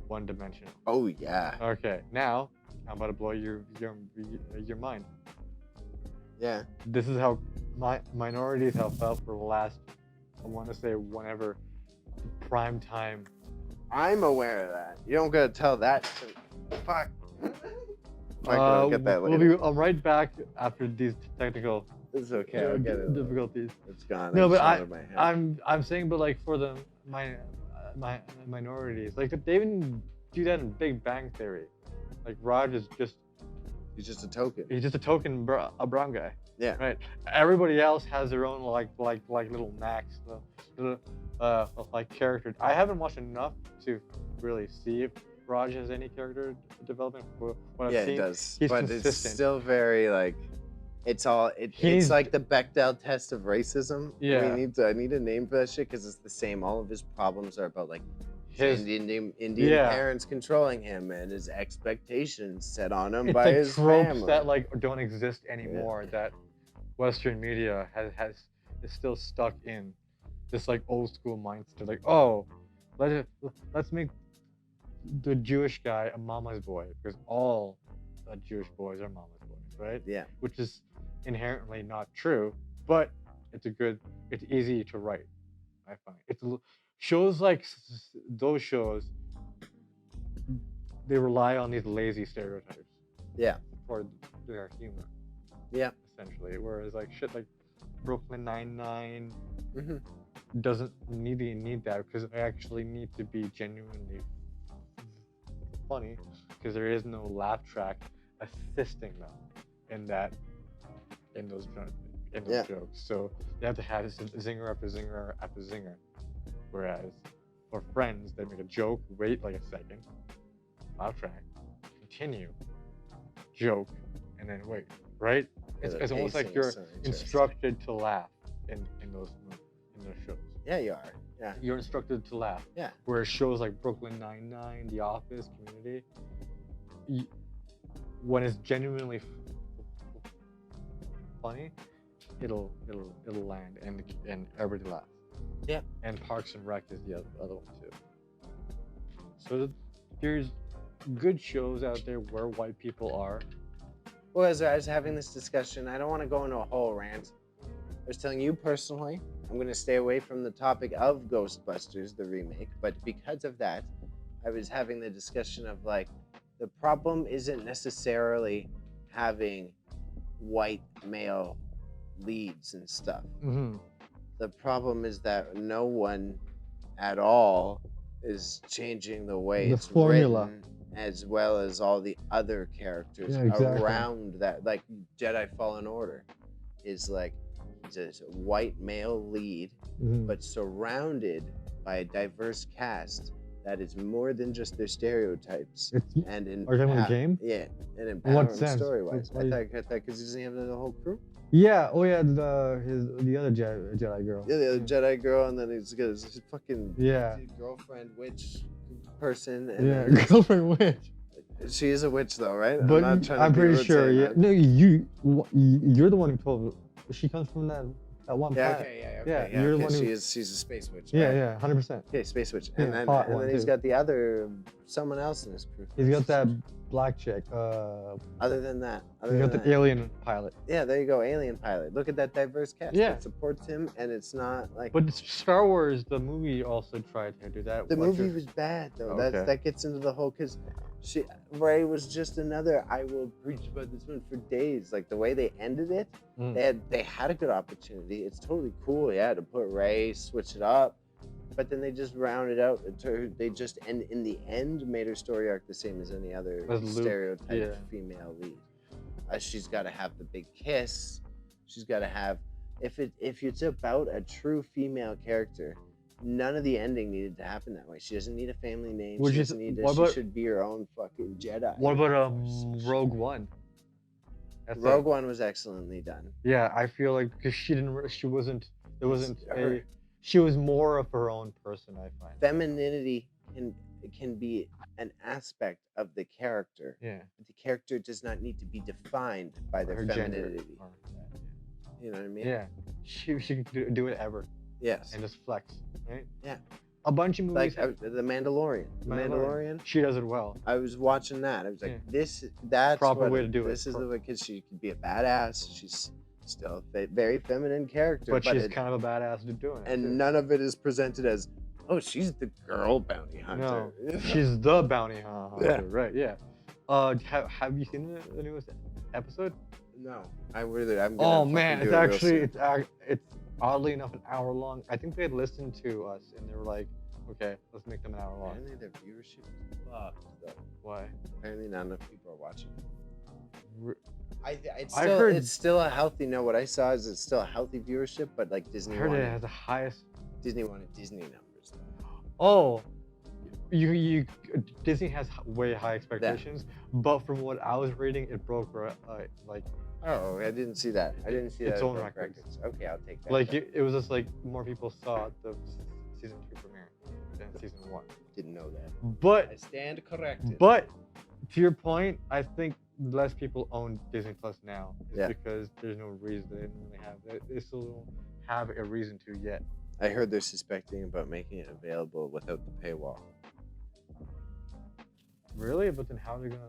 Speaker 2: one-dimensional.
Speaker 1: Oh yeah.
Speaker 2: Okay, now I'm about to blow your mind.
Speaker 1: Yeah.
Speaker 2: This is how minorities have felt for the last, I want to say, whenever prime time.
Speaker 1: I'm aware of that. You don't gotta tell that to fuck. I'll get that
Speaker 2: We'll
Speaker 1: later.
Speaker 2: be right back after these technical
Speaker 1: It's okay. I'll get it.
Speaker 2: difficulties.
Speaker 1: It's gone.
Speaker 2: No,
Speaker 1: It's
Speaker 2: but
Speaker 1: out of my head.
Speaker 2: I'm saying, but like for the minorities, like they even do that in Big Bang Theory. Like Raj is just
Speaker 1: He's just a token.
Speaker 2: he's just a token a brown guy.
Speaker 1: Yeah.
Speaker 2: Right. Everybody else has their own like little knacks, like characters. I haven't watched enough to really see Raj has any character development. What I've
Speaker 1: Yeah,
Speaker 2: seen,
Speaker 1: it does,
Speaker 2: he's
Speaker 1: but
Speaker 2: consistent.
Speaker 1: it's still very like it's
Speaker 2: He's-
Speaker 1: like the Bechdel test of racism.
Speaker 2: Yeah.
Speaker 1: I need a name for that shit because it's the same. All of his problems are about like
Speaker 2: His
Speaker 1: Indian
Speaker 2: Yeah.
Speaker 1: parents controlling him and his expectations set on him
Speaker 2: it's
Speaker 1: by
Speaker 2: like
Speaker 1: his
Speaker 2: tropes
Speaker 1: family.
Speaker 2: that like don't exist anymore. That Western media is still stuck in this like old school mindset. Like, oh, let's make the Jewish guy a mama's boy because all Jewish boys are mama's boys, right?
Speaker 1: Yeah.
Speaker 2: Which is inherently not true, but it's easy to write. I find shows like those shows, they rely on these lazy stereotypes.
Speaker 1: Yeah.
Speaker 2: For their humor.
Speaker 1: Yeah.
Speaker 2: Essentially, whereas like shit like Brooklyn Nine-Nine
Speaker 1: Mm-hmm.
Speaker 2: doesn't need that because they actually need to be genuinely funny because there is no laugh track assisting them in those jokes. So they have to have zinger after zinger after zinger. Whereas for Friends, they make a joke, wait like a second, laugh track, continue, joke, and then wait. Right? It's almost like you're instructed to laugh in those shows.
Speaker 1: Yeah, you are. Yeah.
Speaker 2: You're instructed to laugh.
Speaker 1: Yeah.
Speaker 2: Whereas shows like Brooklyn Nine-Nine, The Office, Community, when it's genuinely funny, it'll land and everybody laughs.
Speaker 1: Yeah.
Speaker 2: And Parks and Rec is the other one too. So there's good shows out there where white people are.
Speaker 1: Well, as I was having this discussion, I don't want to go into a whole rant. I was telling you personally, I'm going to stay away from the topic of Ghostbusters, the remake, but because of that, I was having the discussion of like, the problem isn't necessarily having white male leads and stuff.
Speaker 2: Mm-hmm.
Speaker 1: The problem is that no one at all is changing the way
Speaker 3: The
Speaker 1: it's
Speaker 3: formula.
Speaker 1: written, as well as all the other characters
Speaker 3: Yeah, exactly.
Speaker 1: around that. Like Jedi Fallen Order is like it's a white male lead,
Speaker 3: Mhm.
Speaker 1: but surrounded by a diverse cast that is more than just their stereotypes.
Speaker 3: It's,
Speaker 1: And in
Speaker 3: are you talking about the game?
Speaker 1: Yeah, and
Speaker 3: In what
Speaker 1: empowering
Speaker 3: sense?
Speaker 1: story-wise.
Speaker 3: Why-
Speaker 1: I thought because doesn't he have the whole crew?
Speaker 3: yeah. Oh yeah. The other Jedi girl.
Speaker 1: Yeah, the other Jedi girl, and then he's got his fucking
Speaker 3: Yeah.
Speaker 1: girlfriend witch person. And
Speaker 3: Yeah.
Speaker 1: then
Speaker 3: Girlfriend witch.
Speaker 1: she is a witch though, right?
Speaker 3: But
Speaker 1: not trying to
Speaker 3: I'm
Speaker 1: be
Speaker 3: pretty
Speaker 1: rude
Speaker 3: sure.
Speaker 1: saying
Speaker 3: Yeah.
Speaker 1: that.
Speaker 3: No, you're the one who told. She comes from that one
Speaker 1: Yeah,
Speaker 3: planet.
Speaker 1: okay, yeah,
Speaker 3: Yeah,
Speaker 1: okay. Yeah,
Speaker 3: you're the
Speaker 1: okay,
Speaker 3: one who-
Speaker 1: she's a space witch.
Speaker 3: Yeah,
Speaker 1: right?
Speaker 3: yeah, 100%.
Speaker 1: Okay, space witch.
Speaker 3: Yeah,
Speaker 1: And then,
Speaker 3: hot
Speaker 1: and
Speaker 3: one,
Speaker 1: then he's
Speaker 3: too.
Speaker 1: got the other, someone else in his crew.
Speaker 3: He's got that black chick.
Speaker 1: Other than that.
Speaker 3: He's got the alien pilot.
Speaker 1: Yeah, there you go, alien pilot. Look at that diverse cast
Speaker 2: Yeah.
Speaker 1: that supports him, and it's not like...
Speaker 2: But Star Wars, the movie, also tried to do that.
Speaker 1: The
Speaker 2: Like
Speaker 1: movie
Speaker 2: your-
Speaker 1: was bad though.
Speaker 2: Okay.
Speaker 1: That gets into the whole because Ray was just another. I will preach about this one for days. Like the way they ended it,
Speaker 2: Mm.
Speaker 1: they had a good opportunity. It's totally cool, yeah, to put Ray, switch it up, but then they just rounded out. They just in the end made her story arc the same as any other
Speaker 2: As Luke,
Speaker 1: stereotype
Speaker 2: yeah.
Speaker 1: female lead. She's got to have the big kiss. She's got to have if it's about a true female character. None of the ending needed to happen that way. She doesn't need a family name.
Speaker 2: Would
Speaker 1: She
Speaker 2: you
Speaker 1: doesn't need
Speaker 2: what
Speaker 1: to.
Speaker 2: about-
Speaker 1: She should be her own fucking Jedi.
Speaker 2: What about Rogue One?
Speaker 1: Rogue One was excellently done.
Speaker 2: Yeah, I feel like because she wasn't. There wasn't
Speaker 1: Her-
Speaker 2: a. She was more of her own person. I find.
Speaker 1: Femininity can be an aspect of the character.
Speaker 2: Yeah.
Speaker 1: But the character does not need to be defined by their
Speaker 2: Her gender.
Speaker 1: femininity.
Speaker 2: or-
Speaker 1: You know what I mean?
Speaker 2: Yeah. She can do whatever
Speaker 1: Yes.
Speaker 2: and just flex, right?
Speaker 1: Yeah.
Speaker 2: A bunch of movies.
Speaker 1: Like the Mandalorian. The Mandalorian.
Speaker 2: She does it well.
Speaker 1: I was watching that. I was like,
Speaker 2: Yeah.
Speaker 1: that's
Speaker 2: Proper
Speaker 1: what
Speaker 2: way to do it.
Speaker 1: This is the way because she could be a badass. She's still a very feminine character,
Speaker 2: But she's
Speaker 1: it-
Speaker 2: kind of a badass to doing it.
Speaker 1: and
Speaker 2: too.
Speaker 1: none of it is presented as, oh, she's the girl bounty hunter.
Speaker 2: No, she's the bounty hunter,
Speaker 1: Yeah.
Speaker 2: right? Yeah. Have you seen the newest episode?
Speaker 1: No, I'm gonna
Speaker 2: Oh
Speaker 1: fucking
Speaker 2: man,
Speaker 1: do
Speaker 2: it's
Speaker 1: it real
Speaker 2: actually
Speaker 1: soon.
Speaker 2: it's oddly enough an hour long. I think they had listened to us and they were like, okay, let's make them an hour long.
Speaker 1: Apparently their viewership is fucked though.
Speaker 2: Why?
Speaker 1: Apparently not enough people are watching it.
Speaker 2: Re-
Speaker 1: It's
Speaker 2: I've
Speaker 1: still,
Speaker 2: heard-
Speaker 1: it's still a healthy. No, what I saw is it's still a healthy viewership, but like
Speaker 2: I
Speaker 1: Disney
Speaker 2: heard it
Speaker 1: wanted
Speaker 2: has the highest.
Speaker 1: Disney numbers. Though.
Speaker 2: Oh, Disney has way high expectations, but from what I was reading, it broke like
Speaker 1: Oh, I didn't see that. I didn't see
Speaker 2: its
Speaker 1: that.
Speaker 2: own
Speaker 1: Broke
Speaker 2: records.
Speaker 1: Okay, I'll take that.
Speaker 2: Like it was just like more people saw the season 2 premiere than season 1.
Speaker 1: Didn't know that. I
Speaker 2: But
Speaker 1: stand corrected.
Speaker 2: but to your point, I think less people own Disney Plus now. It's
Speaker 1: Yeah.
Speaker 2: because there's no reason they didn't really have. They still don't have a reason to yet.
Speaker 1: I heard they're suspecting about making it available without the paywall.
Speaker 2: Really? But then how are they gonna?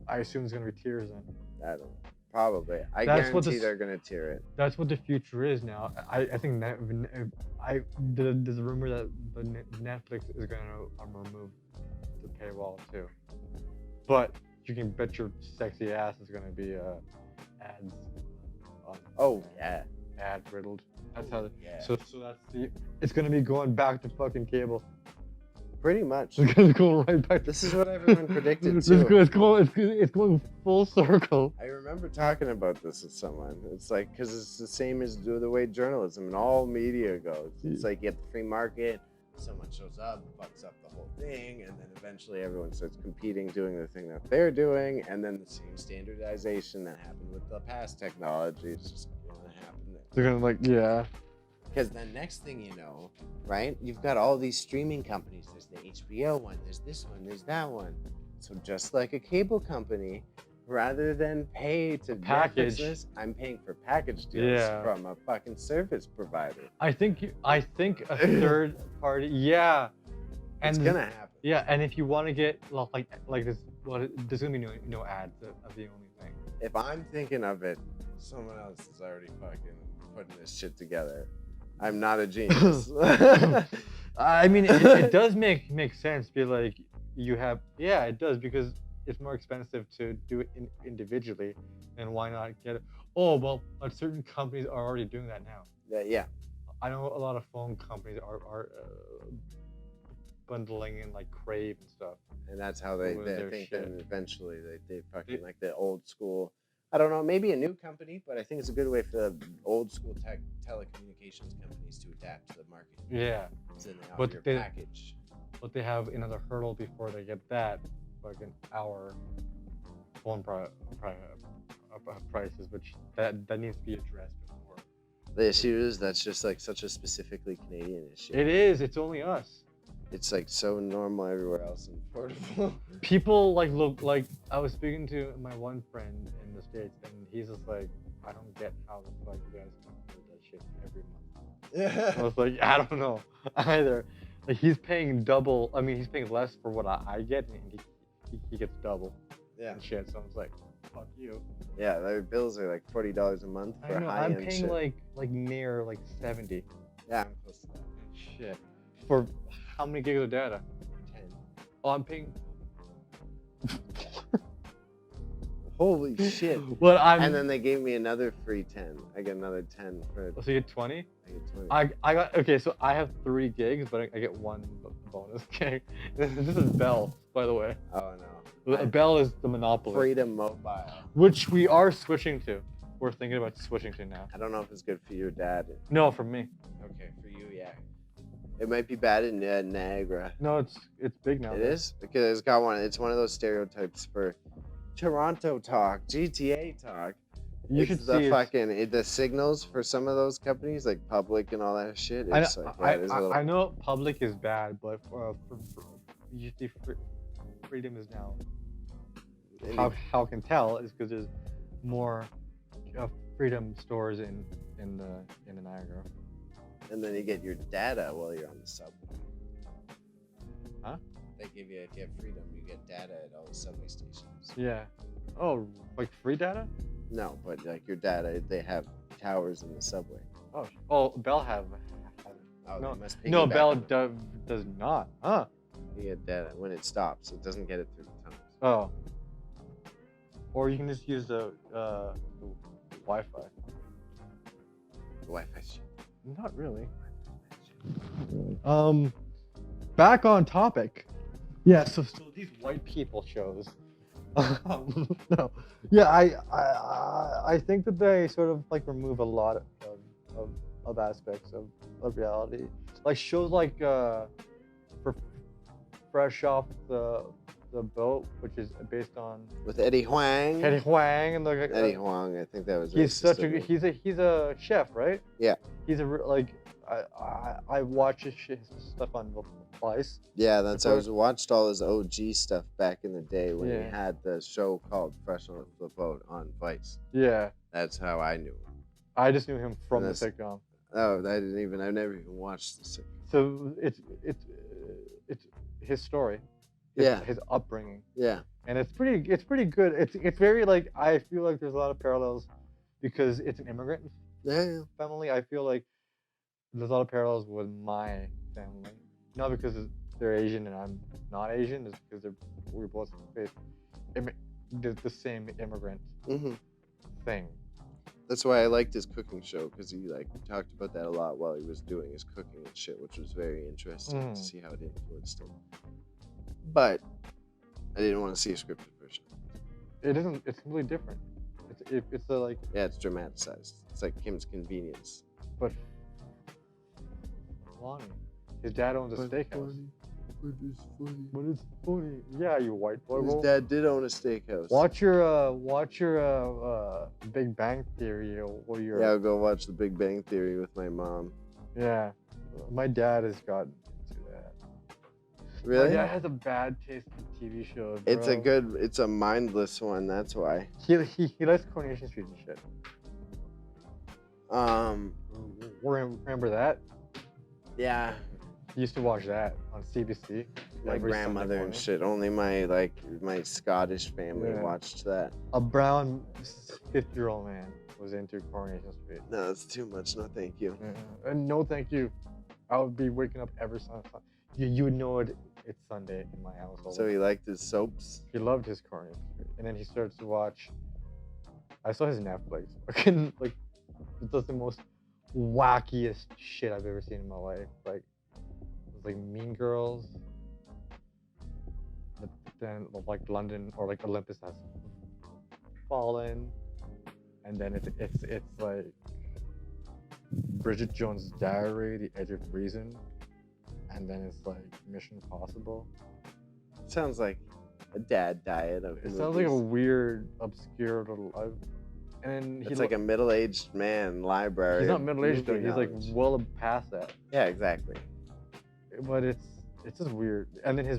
Speaker 2: I assume it's gonna be tiers then.
Speaker 1: I don't know. Probably. I
Speaker 2: That's what
Speaker 1: guarantee
Speaker 2: this-
Speaker 1: they're gonna tier it.
Speaker 2: That's what the future is now. I think there's a rumor that the Netflix is gonna remove the paywall too. But you can bet your sexy ass is gonna be ads.
Speaker 1: Oh yeah.
Speaker 2: Ad riddled. That's how.
Speaker 1: Yeah.
Speaker 2: So that's it's gonna be going back to fucking cable.
Speaker 1: Pretty much.
Speaker 2: It's gonna go right back.
Speaker 1: This is what everyone predicted
Speaker 2: It's
Speaker 1: too.
Speaker 2: going full circle.
Speaker 1: I remember talking about this with someone. It's like, because it's the same as the way journalism and all media goes. It's like you have the free market, someone shows up, fucks up the whole thing, and then eventually everyone starts competing, doing the thing that they're doing, and then the same standardization that happened with the past technology is just going to happen there.
Speaker 2: They're gonna yeah.
Speaker 1: Because then next thing you know, right, you've got all these streaming companies. There's the HBO one, there's this one, there's that one. So just like a cable company, rather than pay to
Speaker 2: package.
Speaker 1: Netflix this, I'm paying for package deals
Speaker 2: Yeah.
Speaker 1: from a fucking service provider.
Speaker 2: I think a third party. Yeah.
Speaker 1: It's gonna happen.
Speaker 2: Yeah, and if you want to get like this, there's gonna be no ads. That's the only thing.
Speaker 1: If I'm thinking of it, someone else is already fucking putting this shit together. I'm not a genius.
Speaker 2: I mean, it does make sense. Be like, you have, yeah, it does, because it's more expensive to do it individually, and why not get it? Oh well, certain companies are already doing that now.
Speaker 1: Yeah.
Speaker 2: I know a lot of phone companies are bundling in like Crave and stuff.
Speaker 1: And that's how they
Speaker 2: With their
Speaker 1: think
Speaker 2: shit.
Speaker 1: that eventually they fucking like the old school. I don't know, maybe a new company, but I think it's a good way for the old school telecommunications companies to adapt to the market.
Speaker 2: Yeah,
Speaker 1: So then they
Speaker 2: But
Speaker 1: offer your
Speaker 2: they-
Speaker 1: package.
Speaker 2: but they have another hurdle before they get that, fucking our phone prices, which that needs to be addressed before.
Speaker 1: The issue is that's just like such a specifically Canadian issue.
Speaker 2: It is. It's only us.
Speaker 1: It's like so normal everywhere else and portable.
Speaker 2: People look like, I was speaking to my one friend in the States, and he's just like, I don't get how the fuck you guys can afford that shit every month. I
Speaker 1: Yeah.
Speaker 2: was like, I don't know either. Like, he's paying double. I mean, he's paying less for what I get, and he gets double
Speaker 1: Yeah.
Speaker 2: and shit. So I was like, fuck you.
Speaker 1: Yeah, their bills are like $40 a month for
Speaker 2: I know.
Speaker 1: high-end
Speaker 2: I'm paying
Speaker 1: shit.
Speaker 2: like near 70.
Speaker 1: Yeah, I'm close to that.
Speaker 2: Shit. For how many gigs of data?
Speaker 1: 10.
Speaker 2: Oh, I'm paying.
Speaker 1: Holy shit.
Speaker 2: Well,
Speaker 1: And then they gave me another free 10. I get another 10 for
Speaker 2: So you get 20?
Speaker 1: I get 20.
Speaker 2: I got, okay, so I have 3 gigs, but I get 1 bonus gig. This is Bell, by the way.
Speaker 1: Oh no.
Speaker 2: Bell is the monopoly,
Speaker 1: Freedom Mobile.
Speaker 2: which we are switching to. We're thinking about switching to now.
Speaker 1: I don't know if it's good for your dad.
Speaker 2: No, for me.
Speaker 1: Okay, for you, yeah. It might be bad in Niagara.
Speaker 2: No, it's big now.
Speaker 1: It is because it's got one. It's one of those stereotypes for Toronto talk, GTA talk.
Speaker 2: You
Speaker 1: It's
Speaker 2: should
Speaker 1: the
Speaker 2: see
Speaker 1: fucking the signals for some of those companies, like Public and all that shit.
Speaker 2: I,
Speaker 1: It's like, yeah, it is a little.
Speaker 2: I know public is bad, but for usually freedom is now. How I can tell is because there's more freedom stores in the Niagara.
Speaker 1: And then you get your data while you're on the subway.
Speaker 2: Huh?
Speaker 1: They give you, if you have freedom, you get data at all the subway stations.
Speaker 2: Yeah. Oh, like free data?
Speaker 1: No, but like your data, they have towers in the subway.
Speaker 2: Oh, Bell have.
Speaker 1: Oh,
Speaker 2: No,
Speaker 1: they must
Speaker 2: No,
Speaker 1: piggyback
Speaker 2: Bell
Speaker 1: on it.
Speaker 2: does not. Huh?
Speaker 1: You get data when it stops. It doesn't get it through the tunnels.
Speaker 2: Oh. Or you can just use the Wi-Fi.
Speaker 1: The Wi-Fi shit.
Speaker 2: Not really. Back on topic. Yeah. So these white people shows. No. Yeah, I think that they sort of like remove a lot of of aspects of reality. Like shows like for Fresh Off the Boat, which is based on
Speaker 1: With Eddie Huang.
Speaker 2: Eddie Huang and like
Speaker 1: Eddie Huang, I think that was.
Speaker 2: he's
Speaker 1: racist
Speaker 2: such
Speaker 1: of
Speaker 2: a
Speaker 1: me.
Speaker 2: he's a chef, right?
Speaker 1: Yeah.
Speaker 2: He's like I watch his stuff on Vice.
Speaker 1: Yeah, that's I
Speaker 2: Before-
Speaker 1: was watched all his OG stuff back in the day when he
Speaker 2: Yeah.
Speaker 1: had the show called Fresh Off the Boat on Vice.
Speaker 2: Yeah,
Speaker 1: That's how I knew him.
Speaker 2: I just knew him from the
Speaker 1: That's-
Speaker 2: sitcom.
Speaker 1: Oh, I never even watched the sitcom.
Speaker 2: So it's his story.
Speaker 1: Yeah.
Speaker 2: His upbringing.
Speaker 1: Yeah.
Speaker 2: And it's pretty good. It's very like I feel like there's a lot of parallels because it's an immigrant
Speaker 1: Yeah.
Speaker 2: family. I feel like there's a lot of parallels with my family, not because they're Asian and I'm not Asian, it's because we're both the same immigrant
Speaker 1: hmm
Speaker 2: thing.
Speaker 1: That's why I liked his cooking show, because he like talked about that a lot while he was doing his cooking and shit, which was very interesting to see how it influenced him. But I didn't want to see a scripted version.
Speaker 2: It isn't. It's completely different. It's a like,
Speaker 1: Yeah, it's dramatized. It's like Kim's Convenience.
Speaker 2: but Lonnie, his dad owns a steakhouse.
Speaker 1: But it's funny.
Speaker 2: But it's funny. Yeah, you white boy.
Speaker 1: His
Speaker 2: Well,
Speaker 1: dad did own a steakhouse.
Speaker 2: watch your Big Bang Theory or your
Speaker 1: Yeah, I'll go watch The Big Bang Theory with my mom.
Speaker 2: yeah. My dad has gotten into that.
Speaker 1: Really?
Speaker 2: My dad has a bad taste in TV shows. Bro.
Speaker 1: It's a mindless one, that's why.
Speaker 2: He likes Coronation Street and shit. Remember that?
Speaker 1: Yeah.
Speaker 2: He used to watch that on CBC.
Speaker 1: My
Speaker 2: every Sunday
Speaker 1: grandmother and
Speaker 2: morning.
Speaker 1: shit. Only my Scottish family
Speaker 2: Yeah.
Speaker 1: watched that.
Speaker 2: A brown 50-year-old man was into Coronation Street.
Speaker 1: No, it's too much. No, thank you.
Speaker 2: And no, thank you. I would be waking up every Sunday. You would know it's Sunday in my household.
Speaker 1: So he liked his soaps.
Speaker 2: He loved his Coronation Street, and then he starts to watch. I saw his Netflix. Fucking like, it's just the most wackiest shit I've ever seen in my life. Like, it was like Mean Girls. But then like London or like Olympus has fallen, and then it's like Bridget Jones' Diary, The Edge of Reason, and then it's like Mission Impossible.
Speaker 1: Sounds like a dad diet of
Speaker 2: It sounds like a weird, obscure little. And then
Speaker 1: It's like a middle-aged man library.
Speaker 2: he's not
Speaker 1: of
Speaker 2: middle-aged though.
Speaker 1: movie
Speaker 2: He's like
Speaker 1: knowledge.
Speaker 2: well past that.
Speaker 1: Yeah, exactly.
Speaker 2: But it's just weird. And then his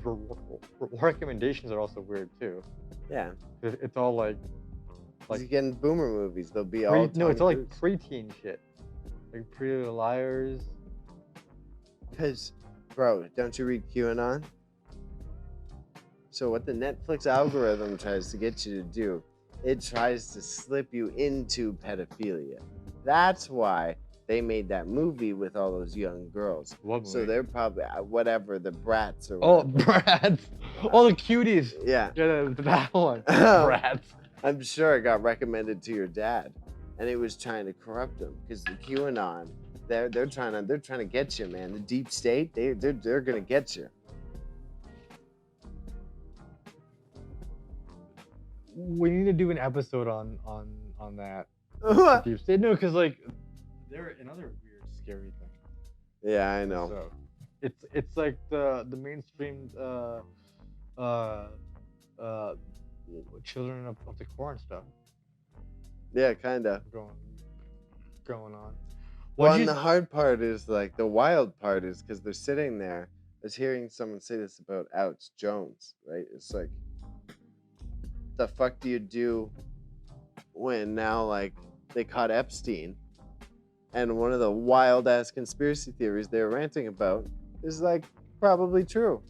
Speaker 2: recommendations are also weird too.
Speaker 1: Yeah.
Speaker 2: It's all like
Speaker 1: He's getting boomer movies. They'll be all.
Speaker 2: no, it's all like
Speaker 1: Cruise.
Speaker 2: preteen shit, like Pretty Little Liars.
Speaker 1: Cause, bro, don't you read QAnon? So what the Netflix algorithm tries to get you to do, it tries to slip you into pedophilia. That's why they made that movie with all those young girls.
Speaker 2: What
Speaker 1: So they're probably whatever the brats or
Speaker 2: Oh,
Speaker 1: whatever.
Speaker 2: Brats! All the cuties.
Speaker 1: Yeah.
Speaker 2: Yeah, that one. Brats.
Speaker 1: I'm sure it got recommended to your dad, and it was trying to corrupt him because the QAnon, they're trying to get you, man. The deep state, they're gonna get you.
Speaker 2: We need to do an episode on that.
Speaker 1: Yeah,
Speaker 2: Deep State. No, because like they're another weird, scary thing.
Speaker 1: I know.
Speaker 2: So it's like the mainstream Children of the Corn stuff
Speaker 1: Yeah, kinda.
Speaker 2: going on.
Speaker 1: Well,
Speaker 2: What'd
Speaker 1: and
Speaker 2: you-
Speaker 1: the hard part is like the wild part is because they're sitting there. I was hearing someone say this about Alex Jones, right? It's like, the fuck do you do when now like they caught Epstein, and one of the wild ass conspiracy theories they're ranting about is like probably true.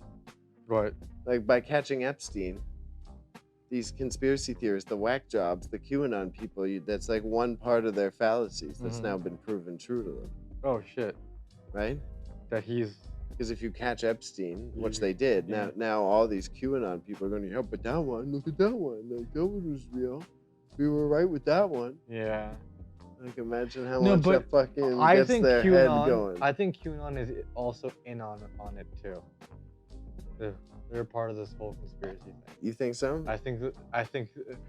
Speaker 2: Right.
Speaker 1: Like by catching Epstein, these conspiracy theorists, the whack jobs, the QAnon people, that's like one part of their fallacies that's
Speaker 2: Mhm.
Speaker 1: now been proven true to them,
Speaker 2: Oh shit.
Speaker 1: right?
Speaker 2: That he's
Speaker 1: Because if you catch Epstein, which
Speaker 2: Yeah.
Speaker 1: they did,
Speaker 2: Yeah.
Speaker 1: now all these QAnon people are going to help. But that one, look at that one, like that one was real. We were right with that one.
Speaker 2: yeah.
Speaker 1: Like imagine how
Speaker 2: No,
Speaker 1: much
Speaker 2: but
Speaker 1: that fucking
Speaker 2: I
Speaker 1: gets
Speaker 2: think
Speaker 1: their head
Speaker 2: QAnon.
Speaker 1: going.
Speaker 2: I think QAnon is also in on it too. They're part of this whole conspiracy thing.
Speaker 1: You think so?
Speaker 2: I think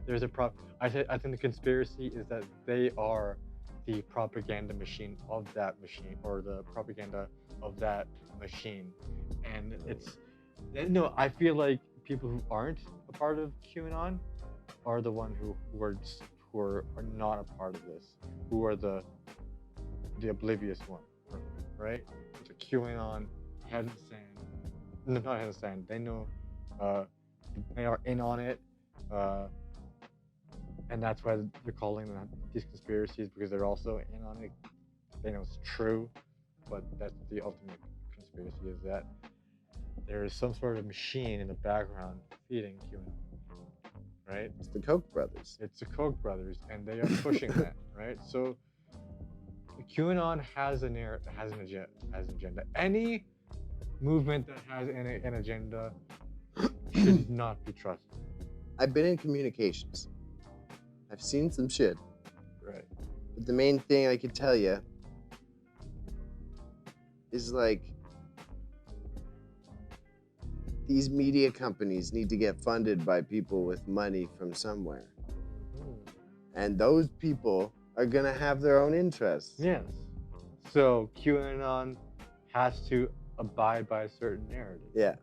Speaker 2: there's a problem. I think the conspiracy is that they are the propaganda machine of that machine, or the propaganda of that machine. And I feel like people who aren't a part of QAnon are the one who are not a part of this, who are the oblivious one, right? So QAnon head in sand, no, not head in sand. They know, they are in on it, and that's why they're calling them these conspiracies, because they're also in on it. They know it's true, but that's the ultimate conspiracy, is that there is some sort of machine in the background feeding QAnon, right?
Speaker 1: It's the Koch brothers.
Speaker 2: It's the Koch brothers, and they are pushing that, right? So QAnon has an agenda. Any movement that has an agenda should not be trusted.
Speaker 1: I've been in communications. I've seen some shit.
Speaker 2: Right.
Speaker 1: But the main thing I could tell you is like, these media companies need to get funded by people with money from somewhere. And those people are gonna have their own interests.
Speaker 2: Yes. So QAnon has to abide by a certain narrative.
Speaker 1: Yeah.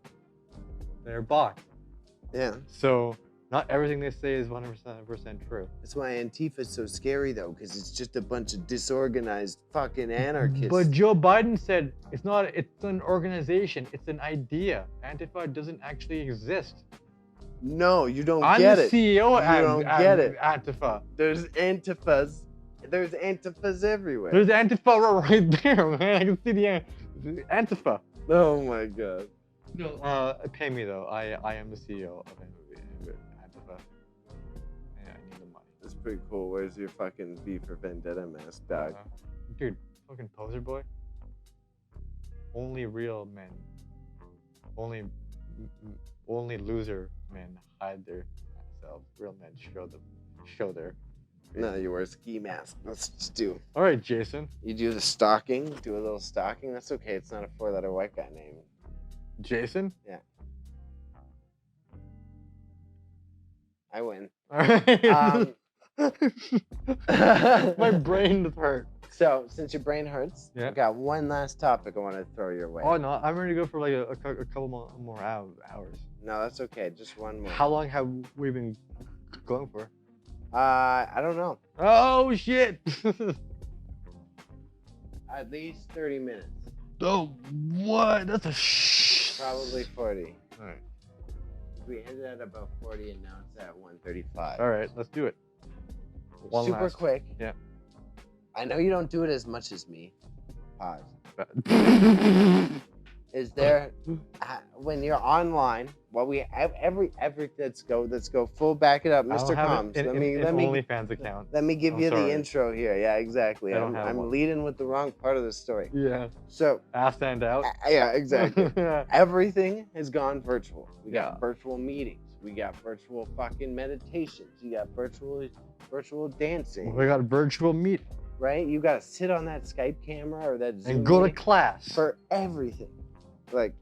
Speaker 2: They're bought.
Speaker 1: Yeah.
Speaker 2: So not everything they say is 100% true.
Speaker 1: That's why Antifa's so scary though, because it's just a bunch of disorganized fucking anarchists.
Speaker 2: But Joe Biden said it's an organization, it's an idea. Antifa doesn't actually exist.
Speaker 1: No, you don't
Speaker 2: I'm
Speaker 1: get
Speaker 2: the
Speaker 1: it.
Speaker 2: CEO
Speaker 1: You don't get it.
Speaker 2: Antifa.
Speaker 1: There's Antifas everywhere.
Speaker 2: There's Antifa right there, man. I can see the Antifa.
Speaker 1: Oh my god.
Speaker 2: No, pay me though. I am the CEO of Antifa. And I need the money.
Speaker 1: That's pretty cool. Where's your fucking V for Vendetta mask, dog?
Speaker 2: Dude, fucking poser boy. Only real men. Only loser men hide their selves. Real men show their.
Speaker 1: No, you wear a ski mask. Let's just do.
Speaker 2: All right, Jason.
Speaker 1: You do the stalking. Do a little stalking. That's okay. It's not a 4-letter white guy name.
Speaker 2: Jason.
Speaker 1: Yeah. I win.
Speaker 2: All right. My brain is hurt.
Speaker 1: So, since your brain hurts,
Speaker 2: Yeah.
Speaker 1: I got one last topic I want to throw your way.
Speaker 2: Oh no, I'm ready to go for like a couple more hours.
Speaker 1: No, that's okay. Just one more.
Speaker 2: How long have we been going for?
Speaker 1: I don't know.
Speaker 2: Oh shit!
Speaker 1: At least 30 minutes.
Speaker 2: Oh, what? That's a
Speaker 1: Probably 40.
Speaker 2: All right.
Speaker 1: We ended at about 40 and now it's at 135.
Speaker 2: All right, let's do it. One
Speaker 1: Super
Speaker 2: last.
Speaker 1: quick.
Speaker 2: Yeah.
Speaker 1: I know you don't do it as much as me. Pause. Is there, when you're online, well, we have let's go full back it up,
Speaker 2: I don't
Speaker 1: Mr.
Speaker 2: have
Speaker 1: Combs.
Speaker 2: an
Speaker 1: Let me
Speaker 2: OnlyFans account.
Speaker 1: let me give
Speaker 2: I'm
Speaker 1: you
Speaker 2: sorry.
Speaker 1: the intro here. Yeah, exactly.
Speaker 2: I don't have
Speaker 1: I'm
Speaker 2: one.
Speaker 1: leading with the wrong part of the story.
Speaker 2: Yeah.
Speaker 1: So,
Speaker 2: Ass stand out.
Speaker 1: yeah, exactly.
Speaker 2: Yeah.
Speaker 1: Everything has gone virtual. We got
Speaker 2: Yeah.
Speaker 1: virtual meetings. We got virtual fucking meditations. You got virtual dancing.
Speaker 2: We got a virtual meet
Speaker 1: Right? You got to sit on that Skype camera or that Zoom
Speaker 2: and go to
Speaker 1: meeting
Speaker 2: class.
Speaker 1: for everything. Like,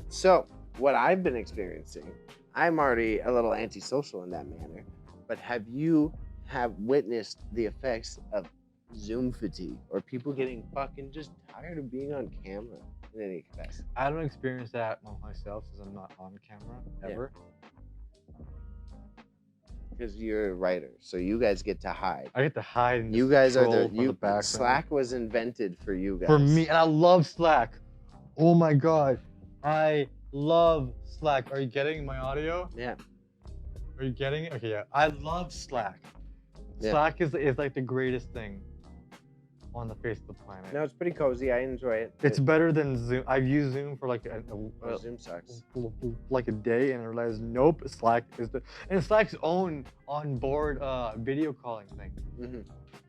Speaker 1: so what I've been experiencing, I'm already a little antisocial in that manner, but have you witnessed the effects of Zoom fatigue or people getting fucking just tired of being on camera in any capacity?
Speaker 2: I don't experience that myself since I'm not on camera ever.
Speaker 1: Because you're a writer, so you guys get to hide.
Speaker 2: I get to hide. And
Speaker 1: You
Speaker 2: just
Speaker 1: guys are
Speaker 2: troll from the background.
Speaker 1: Slack was invented for you guys.
Speaker 2: For me, and I love Slack. Oh my god, I love Slack. Are you getting my audio?
Speaker 1: Yeah.
Speaker 2: Are you getting it? Okay, yeah. I love Slack.
Speaker 1: Yeah.
Speaker 2: Slack is like the greatest thing on the face of the planet.
Speaker 1: No, it's pretty cozy. I enjoy it.
Speaker 2: It's better than Zoom. I've used Zoom for like
Speaker 1: Zoom sucks.
Speaker 2: like a day, and I realized nope, Slack is and Slack's own onboard video calling thing.
Speaker 1: Hmm.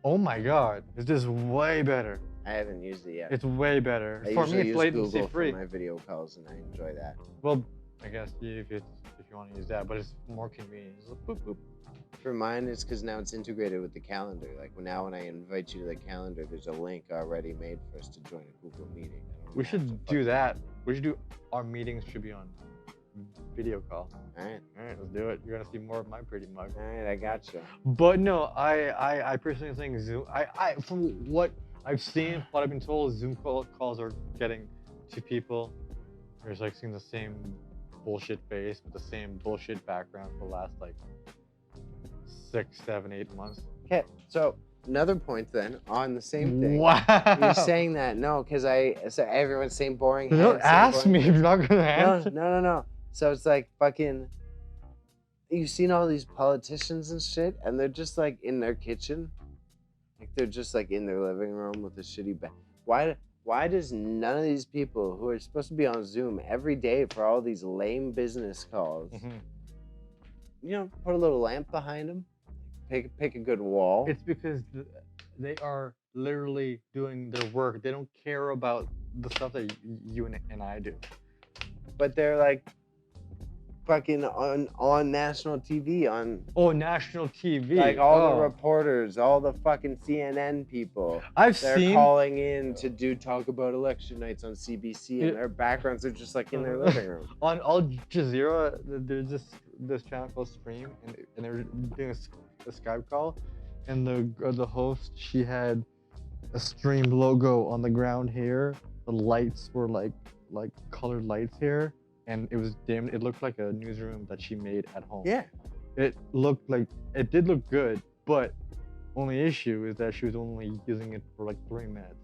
Speaker 2: Oh my god, it's just way better.
Speaker 1: I haven't used it yet.
Speaker 2: It's way better.
Speaker 1: I
Speaker 2: For
Speaker 1: usually
Speaker 2: me, it's
Speaker 1: use
Speaker 2: latency
Speaker 1: Google
Speaker 2: free.
Speaker 1: for my video calls, and I enjoy that.
Speaker 2: Well, I guess if you want to use that, but it's more convenient. It's like, boop, boop.
Speaker 1: For mine, it's because now it's integrated with the calendar. Like now, when I invite you to the calendar, there's a link already made for us to join a Google meeting. I don't
Speaker 2: We
Speaker 1: have to
Speaker 2: should do
Speaker 1: fucking-
Speaker 2: that. We should do our meetings should be on video call.
Speaker 1: All right.
Speaker 2: All right, let's do it. You're gonna see more of my pretty mug.
Speaker 1: All right, I got you.
Speaker 2: But no, I personally think Zoom. I from what I've seen, what I've been told, Zoom calls are getting to people. There's like seeing the same bullshit face with the same bullshit background for the last like 6, 7, 8 months.
Speaker 1: Okay, so another point then on the same thing.
Speaker 2: Wow.
Speaker 1: You're saying that no, because so everyone's saying boring.
Speaker 2: Don't
Speaker 1: heads, saying
Speaker 2: ask
Speaker 1: boring
Speaker 2: me if you're not gonna answer.
Speaker 1: No. So it's like fucking. You've seen all these politicians and shit, and they're just like in their kitchen, like they're just like in their living room with a shitty bed. Why does none of these people who are supposed to be on Zoom every day for all these lame business calls, put a little lamp behind them, pick a good wall?
Speaker 2: It's because they are literally doing their work. They don't care about the stuff that you and I do.
Speaker 1: But they're like fucking on national TV on
Speaker 2: National TV.
Speaker 1: like all the reporters, all the fucking CNN people.
Speaker 2: They're
Speaker 1: They're calling in to talk about election nights on CBC, and their backgrounds are just like in their living room.
Speaker 2: On Al Jazeera, there's this channel called Stream, and they're doing a Skype call, and the host, she had a Stream logo on the ground here. The lights were like colored lights here, and it was dimmed. It looked like a newsroom that she made at home.
Speaker 1: Yeah.
Speaker 2: It did look good, but only issue is that she was only using it for like 3 minutes.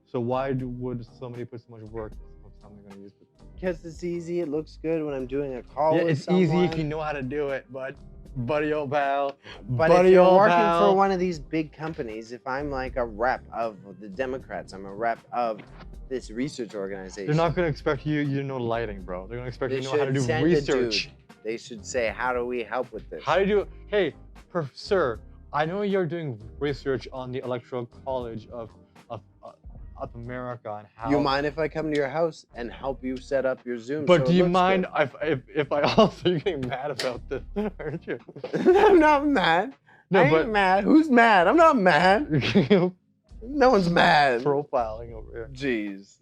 Speaker 2: So why would somebody put so much work on something gonna use it?
Speaker 1: Because it's easy, it looks good when I'm doing a call
Speaker 2: Yeah,
Speaker 1: with
Speaker 2: it's
Speaker 1: someone.
Speaker 2: easy if you know how to do it, but buddy old pal.
Speaker 1: But
Speaker 2: buddy
Speaker 1: if you're
Speaker 2: old
Speaker 1: working
Speaker 2: pal.
Speaker 1: for one of these big companies, if I'm like a rep of the Democrats, I'm a rep of this research organization.
Speaker 2: They're not gonna expect you to know lighting, bro. They're gonna expect
Speaker 1: They
Speaker 2: you to know how to
Speaker 1: should
Speaker 2: do
Speaker 1: send a
Speaker 2: research.
Speaker 1: dude. They should say, how do we help with this?
Speaker 2: How do you do it? Hey, sir, I know you're doing research on the Electoral College of America and how.
Speaker 1: You mind if I come to your house and help you set up your Zoom?
Speaker 2: But
Speaker 1: so
Speaker 2: do
Speaker 1: it
Speaker 2: you
Speaker 1: looks
Speaker 2: mind
Speaker 1: good?
Speaker 2: if I also you're getting mad about this, aren't you?
Speaker 1: I'm not mad.
Speaker 2: No,
Speaker 1: I ain't
Speaker 2: but
Speaker 1: mad. Who's mad? I'm not mad. No one's mad.
Speaker 2: profiling over here.
Speaker 1: Jeez.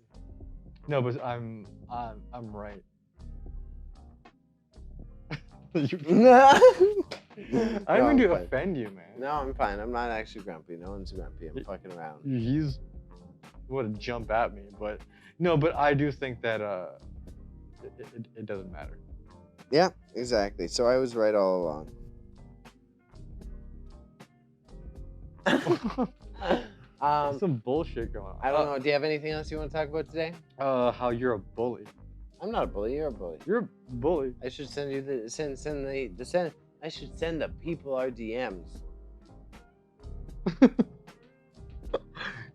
Speaker 2: No, but I'm right. I
Speaker 1: I
Speaker 2: didn't mean to offend you, man.
Speaker 1: No, I'm fine. I'm not actually grumpy. No one's grumpy. I'm fucking around.
Speaker 2: He's would jump at me, but no, but I do think that it doesn't matter.
Speaker 1: Yeah, exactly. So I was right all along.
Speaker 2: There's some bullshit going on.
Speaker 1: I don't know. Do you have anything else you want to talk about today?
Speaker 2: How you're a bully.
Speaker 1: I'm not a bully. You're a bully.
Speaker 2: You're a bully.
Speaker 1: I should send you the I should send the people our DMs.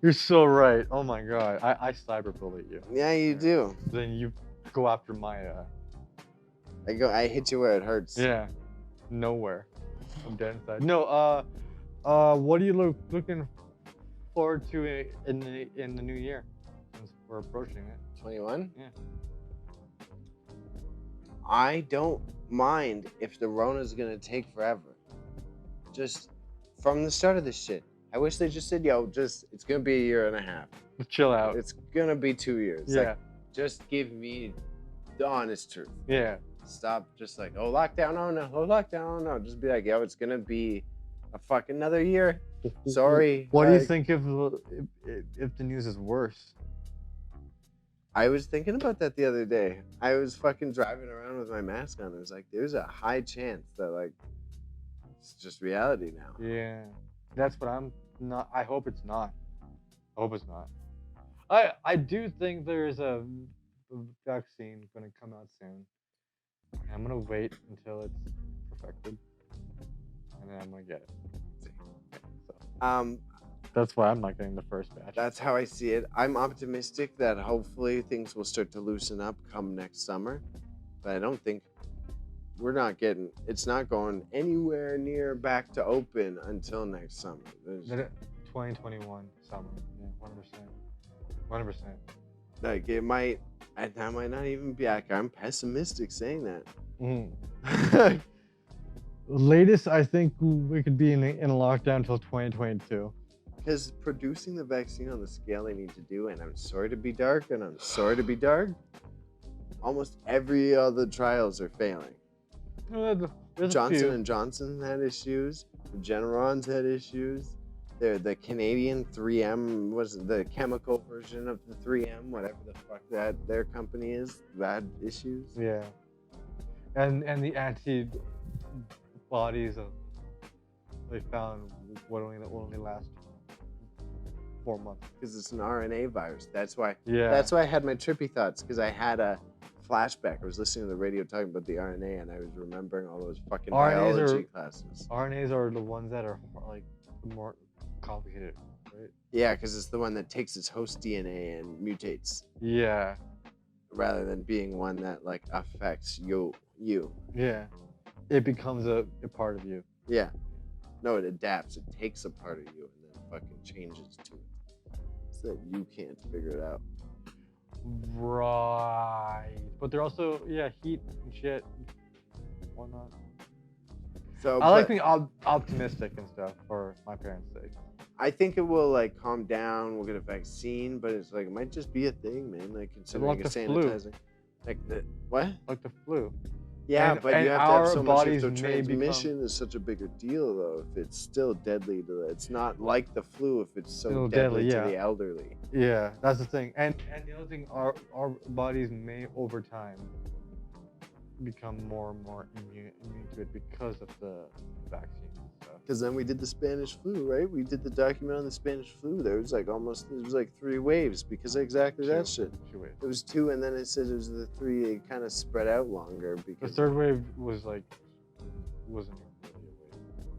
Speaker 2: You're so right. Oh my god. I cyberbully you.
Speaker 1: Yeah, you do.
Speaker 2: Then you go after my
Speaker 1: I hit you where it hurts.
Speaker 2: yeah. Nowhere. I'm dead inside. No, what are you looking forward to in the new year? Since we're approaching it.
Speaker 1: 21?
Speaker 2: Yeah.
Speaker 1: I don't mind if the Rona's gonna take forever. Just from the start of this shit. I wish they just said, it's gonna be a year and a half.
Speaker 2: Chill out.
Speaker 1: It's gonna be 2 years.
Speaker 2: Yeah.
Speaker 1: Like, just give me the honest truth.
Speaker 2: Yeah.
Speaker 1: Stop just like, lockdown, oh no. Just be like, it's gonna be a fucking another year. Sorry.
Speaker 2: What do you
Speaker 1: like,
Speaker 2: think if the news is worse?
Speaker 1: I was thinking about that the other day. I was fucking driving around with my mask on. It was like, there's a high chance that like, it's just reality now.
Speaker 2: Yeah. That's what I'm not. I hope it's not. I do think there's a vaccine going to come out soon. I'm going to wait until it's perfected. And then I'm going to get it. So, that's why I'm not getting the first batch.
Speaker 1: That's how I see it. I'm optimistic that hopefully things will start to loosen up come next summer. But I don't think it's not going anywhere near back to open until next summer.
Speaker 2: 2021 summer. Yeah, 100%.
Speaker 1: Like that might not even be like, I'm pessimistic saying that.
Speaker 2: Mm-hmm. Latest, I think we could be in a lockdown until 2022.
Speaker 1: Because producing the vaccine on the scale they need to do, and I'm sorry to be dark, almost every other trials are failing.
Speaker 2: There's a
Speaker 1: Johnson
Speaker 2: few.
Speaker 1: and Johnson had issues. Regeneron's had issues. The Canadian 3M was the chemical version of the 3M, whatever the fuck that their company is, had issues.
Speaker 2: Yeah. And the antibodies they found would only last 4 months.
Speaker 1: Because it's an RNA virus. That's why.
Speaker 2: Yeah.
Speaker 1: That's why I had my trippy thoughts. Because I had a flashback. I was listening to the radio talking about the RNA, and I was remembering all those fucking biology classes.
Speaker 2: RNAs are the ones that are like more complicated, right?
Speaker 1: Yeah, because it's the one that takes its host DNA and mutates,
Speaker 2: Yeah.
Speaker 1: rather than being one that like affects you.
Speaker 2: Yeah. It becomes a part of you.
Speaker 1: Yeah. No, it adapts. It takes a part of you and then fucking changes to it, so that you can't figure it out.
Speaker 2: Right. But they're also heat and shit, whatnot.
Speaker 1: So
Speaker 2: I like being optimistic and stuff for my parents' sake.
Speaker 1: I think it will like calm down. We'll get a vaccine, but it's like it might just be a thing, man. Like considering
Speaker 2: like
Speaker 1: it's
Speaker 2: the flu.
Speaker 1: sanitizing. Like the what?
Speaker 2: Like the flu.
Speaker 1: Yeah,
Speaker 2: And-
Speaker 1: but
Speaker 2: and
Speaker 1: you have to
Speaker 2: our
Speaker 1: have so much.
Speaker 2: bodies
Speaker 1: The
Speaker 2: may
Speaker 1: transmission is such a bigger deal, though. If it's still deadly to it's not like the flu. If it's so
Speaker 2: Still
Speaker 1: deadly,
Speaker 2: deadly,
Speaker 1: to
Speaker 2: yeah.
Speaker 1: the elderly.
Speaker 2: Yeah, that's the thing. And the other thing, our bodies may over time become more and more immune to it because of the vaccine and stuff.
Speaker 1: Because then we did the Spanish flu, right? We did the document on the Spanish flu. There was like 3 waves because of exactly that shit.
Speaker 2: 2 waves.
Speaker 1: It was 2, and then it said it was the 3. It kind of spread out longer
Speaker 2: The
Speaker 1: because.
Speaker 2: third wave wasn't really a wave.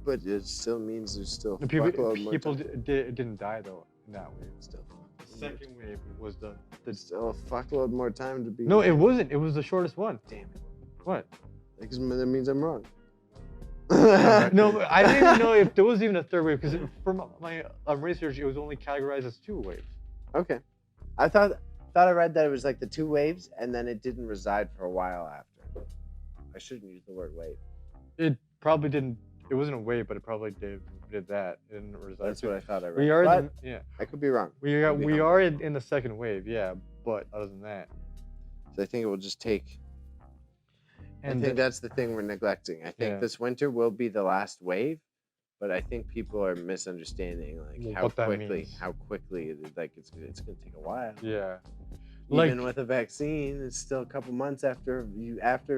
Speaker 1: But it still means there's still
Speaker 2: The people
Speaker 1: fuckload more time.
Speaker 2: didn't die though in that wave.
Speaker 1: Still.
Speaker 2: The second wave was the
Speaker 1: Still a fuckload more time to be.
Speaker 2: No, it wasn't. It was the shortest one.
Speaker 1: Damn it.
Speaker 2: What?
Speaker 1: Because that means I'm wrong.
Speaker 2: No, but I didn't even know if there was even a third wave because from my research, it was only categorized as 2 waves.
Speaker 1: Okay. I thought I read that it was like the 2 waves, and then it didn't reside for a while after. I shouldn't use the word wave.
Speaker 2: It probably didn't. It wasn't a wave, but it probably did that. It didn't reside.
Speaker 1: That's what I thought I read.
Speaker 2: We are.
Speaker 1: But
Speaker 2: Yeah.
Speaker 1: I could be wrong.
Speaker 2: We are in the second wave. Yeah, but other than that,
Speaker 1: So I think it will just take.
Speaker 2: and
Speaker 1: I think that's the thing we're neglecting. I think
Speaker 2: Yeah.
Speaker 1: this winter will be the last wave, but I think people are misunderstanding like
Speaker 2: What that means.
Speaker 1: how quickly it is. Like it's going to take a while.
Speaker 2: yeah.
Speaker 1: Even
Speaker 2: Like-
Speaker 1: with a vaccine, it's still a couple months after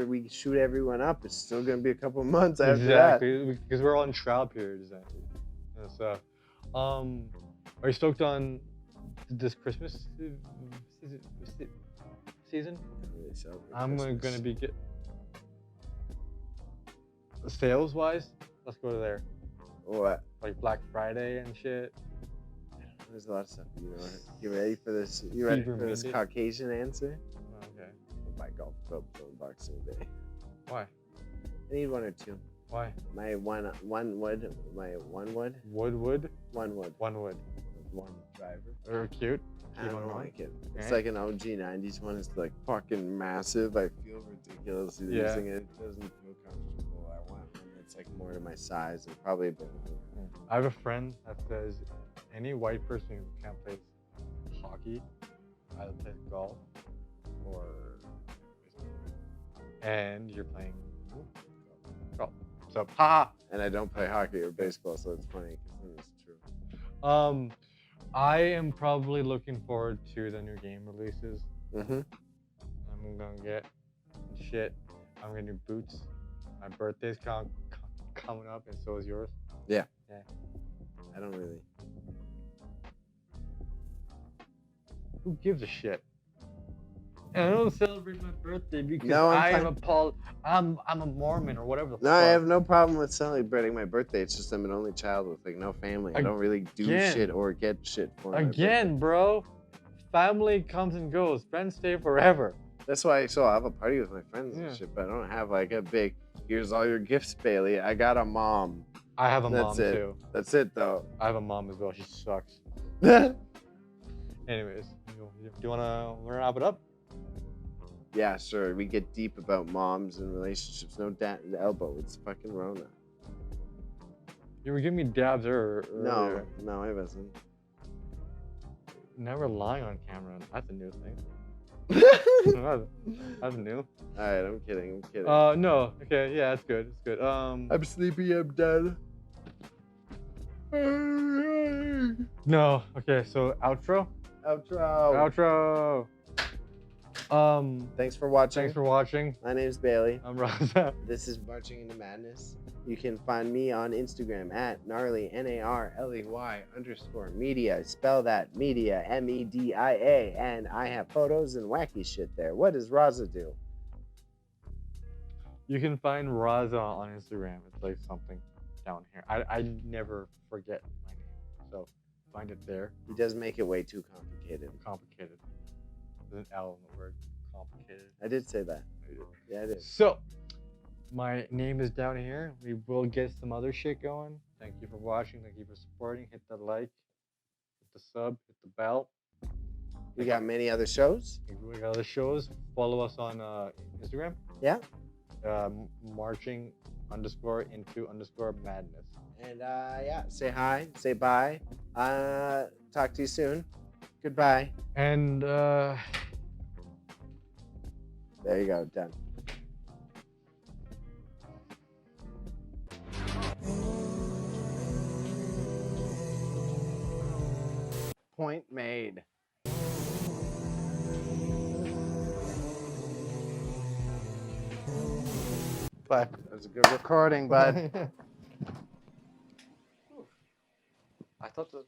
Speaker 1: we shoot everyone up. It's still going to be a couple months after that.
Speaker 2: Exactly, because we're on trial period, exactly. And so, are you stoked on this Christmas season?
Speaker 1: Don't really celebrate
Speaker 2: I'm
Speaker 1: Christmas.
Speaker 2: gonna be sales wise. Let's go to there,
Speaker 1: What?
Speaker 2: like Black Friday and shit.
Speaker 1: There's a lot of stuff. You ready for this? You ready
Speaker 2: Fever
Speaker 1: for this
Speaker 2: Monday.
Speaker 1: Caucasian answer?
Speaker 2: Okay.
Speaker 1: I'll buy golf clubs on Boxing Day.
Speaker 2: Why?
Speaker 1: I need 1 or 2.
Speaker 2: Why?
Speaker 1: My one wood.
Speaker 2: Wood.
Speaker 1: One wood.
Speaker 2: One wood.
Speaker 1: One driver.
Speaker 2: They're cute.
Speaker 1: I
Speaker 2: Keep
Speaker 1: don't
Speaker 2: on going.
Speaker 1: like it. It's
Speaker 2: Okay.
Speaker 1: like an OG 90s one. It's like fucking massive. I feel ridiculous
Speaker 2: Yeah.
Speaker 1: using it. It doesn't feel comfortable. I want one that's like more to my size and probably a bit more.
Speaker 2: I have a friend that says any white person who can't play hockey either plays golf or baseball. And you're playing golf. So, haha.
Speaker 1: And I don't play hockey or baseball, so it's funny because it's true.
Speaker 2: I am probably looking forward to the new game releases.
Speaker 1: Mm-hmm.
Speaker 2: I'm gonna get shit. I'm gonna do boots. My birthday's coming up, and so is yours.
Speaker 1: I don't really.
Speaker 2: Who gives a shit? And I don't celebrate my birthday because
Speaker 1: No,
Speaker 2: I'm a Mormon or whatever the
Speaker 1: No,
Speaker 2: fuck.
Speaker 1: I have no problem with celebrating my birthday. It's just I'm an only child with like no family. I don't really do
Speaker 2: Again.
Speaker 1: shit or get shit for my birthday.
Speaker 2: Again, bro. Family comes and goes. Friends stay forever.
Speaker 1: That's why I'll have a party with my friends
Speaker 2: Yeah.
Speaker 1: and shit, but I don't have like a big, here's all your gifts, Bailey. I got a mom.
Speaker 2: I have a
Speaker 1: That's
Speaker 2: mom
Speaker 1: it.
Speaker 2: too.
Speaker 1: That's it though.
Speaker 2: I have a mom as well. She sucks. Anyways, do you wanna wrap it up?
Speaker 1: Yeah, sure. We get deep about moms and relationships. No elbow. It's fucking Rona.
Speaker 2: You were giving me dabs earlier.
Speaker 1: No, I wasn't.
Speaker 2: Never lying on camera. That's a new thing. That's new.
Speaker 1: All right, I'm kidding. I'm kidding.
Speaker 2: No. Okay, yeah, it's good. It's good.
Speaker 1: I'm sleepy. I'm done.
Speaker 2: No. Okay, so outro.
Speaker 1: Outro.
Speaker 2: Outro.
Speaker 1: Thanks for watching.
Speaker 2: Thanks for watching.
Speaker 1: My name's Bailey.
Speaker 2: I'm Raza.
Speaker 1: This is Marching into Madness. You can find me on Instagram at gnarly _media. Spell that media MEDIA. And I have photos and wacky shit there. What does Raza do?
Speaker 2: You can find Raza on Instagram. It's like something down here. I never forget my name, so find it there.
Speaker 1: He does make it way too complicated.
Speaker 2: Complicated. There's an L in the word complicated.
Speaker 1: I did say that. Yeah, I did.
Speaker 2: So, my name is down here. We will get some other shit going. Thank you for watching. Thank you for supporting. Hit the like, hit the sub, hit the bell.
Speaker 1: We got many other shows.
Speaker 2: We got other shows. Follow us on Instagram.
Speaker 1: Yeah.
Speaker 2: Marching_into_madness.
Speaker 1: And yeah, say hi, say bye. Talk to you soon. Goodbye.
Speaker 2: And
Speaker 1: There you go, done. Point made. But that was a good recording, bud.
Speaker 2: I thought the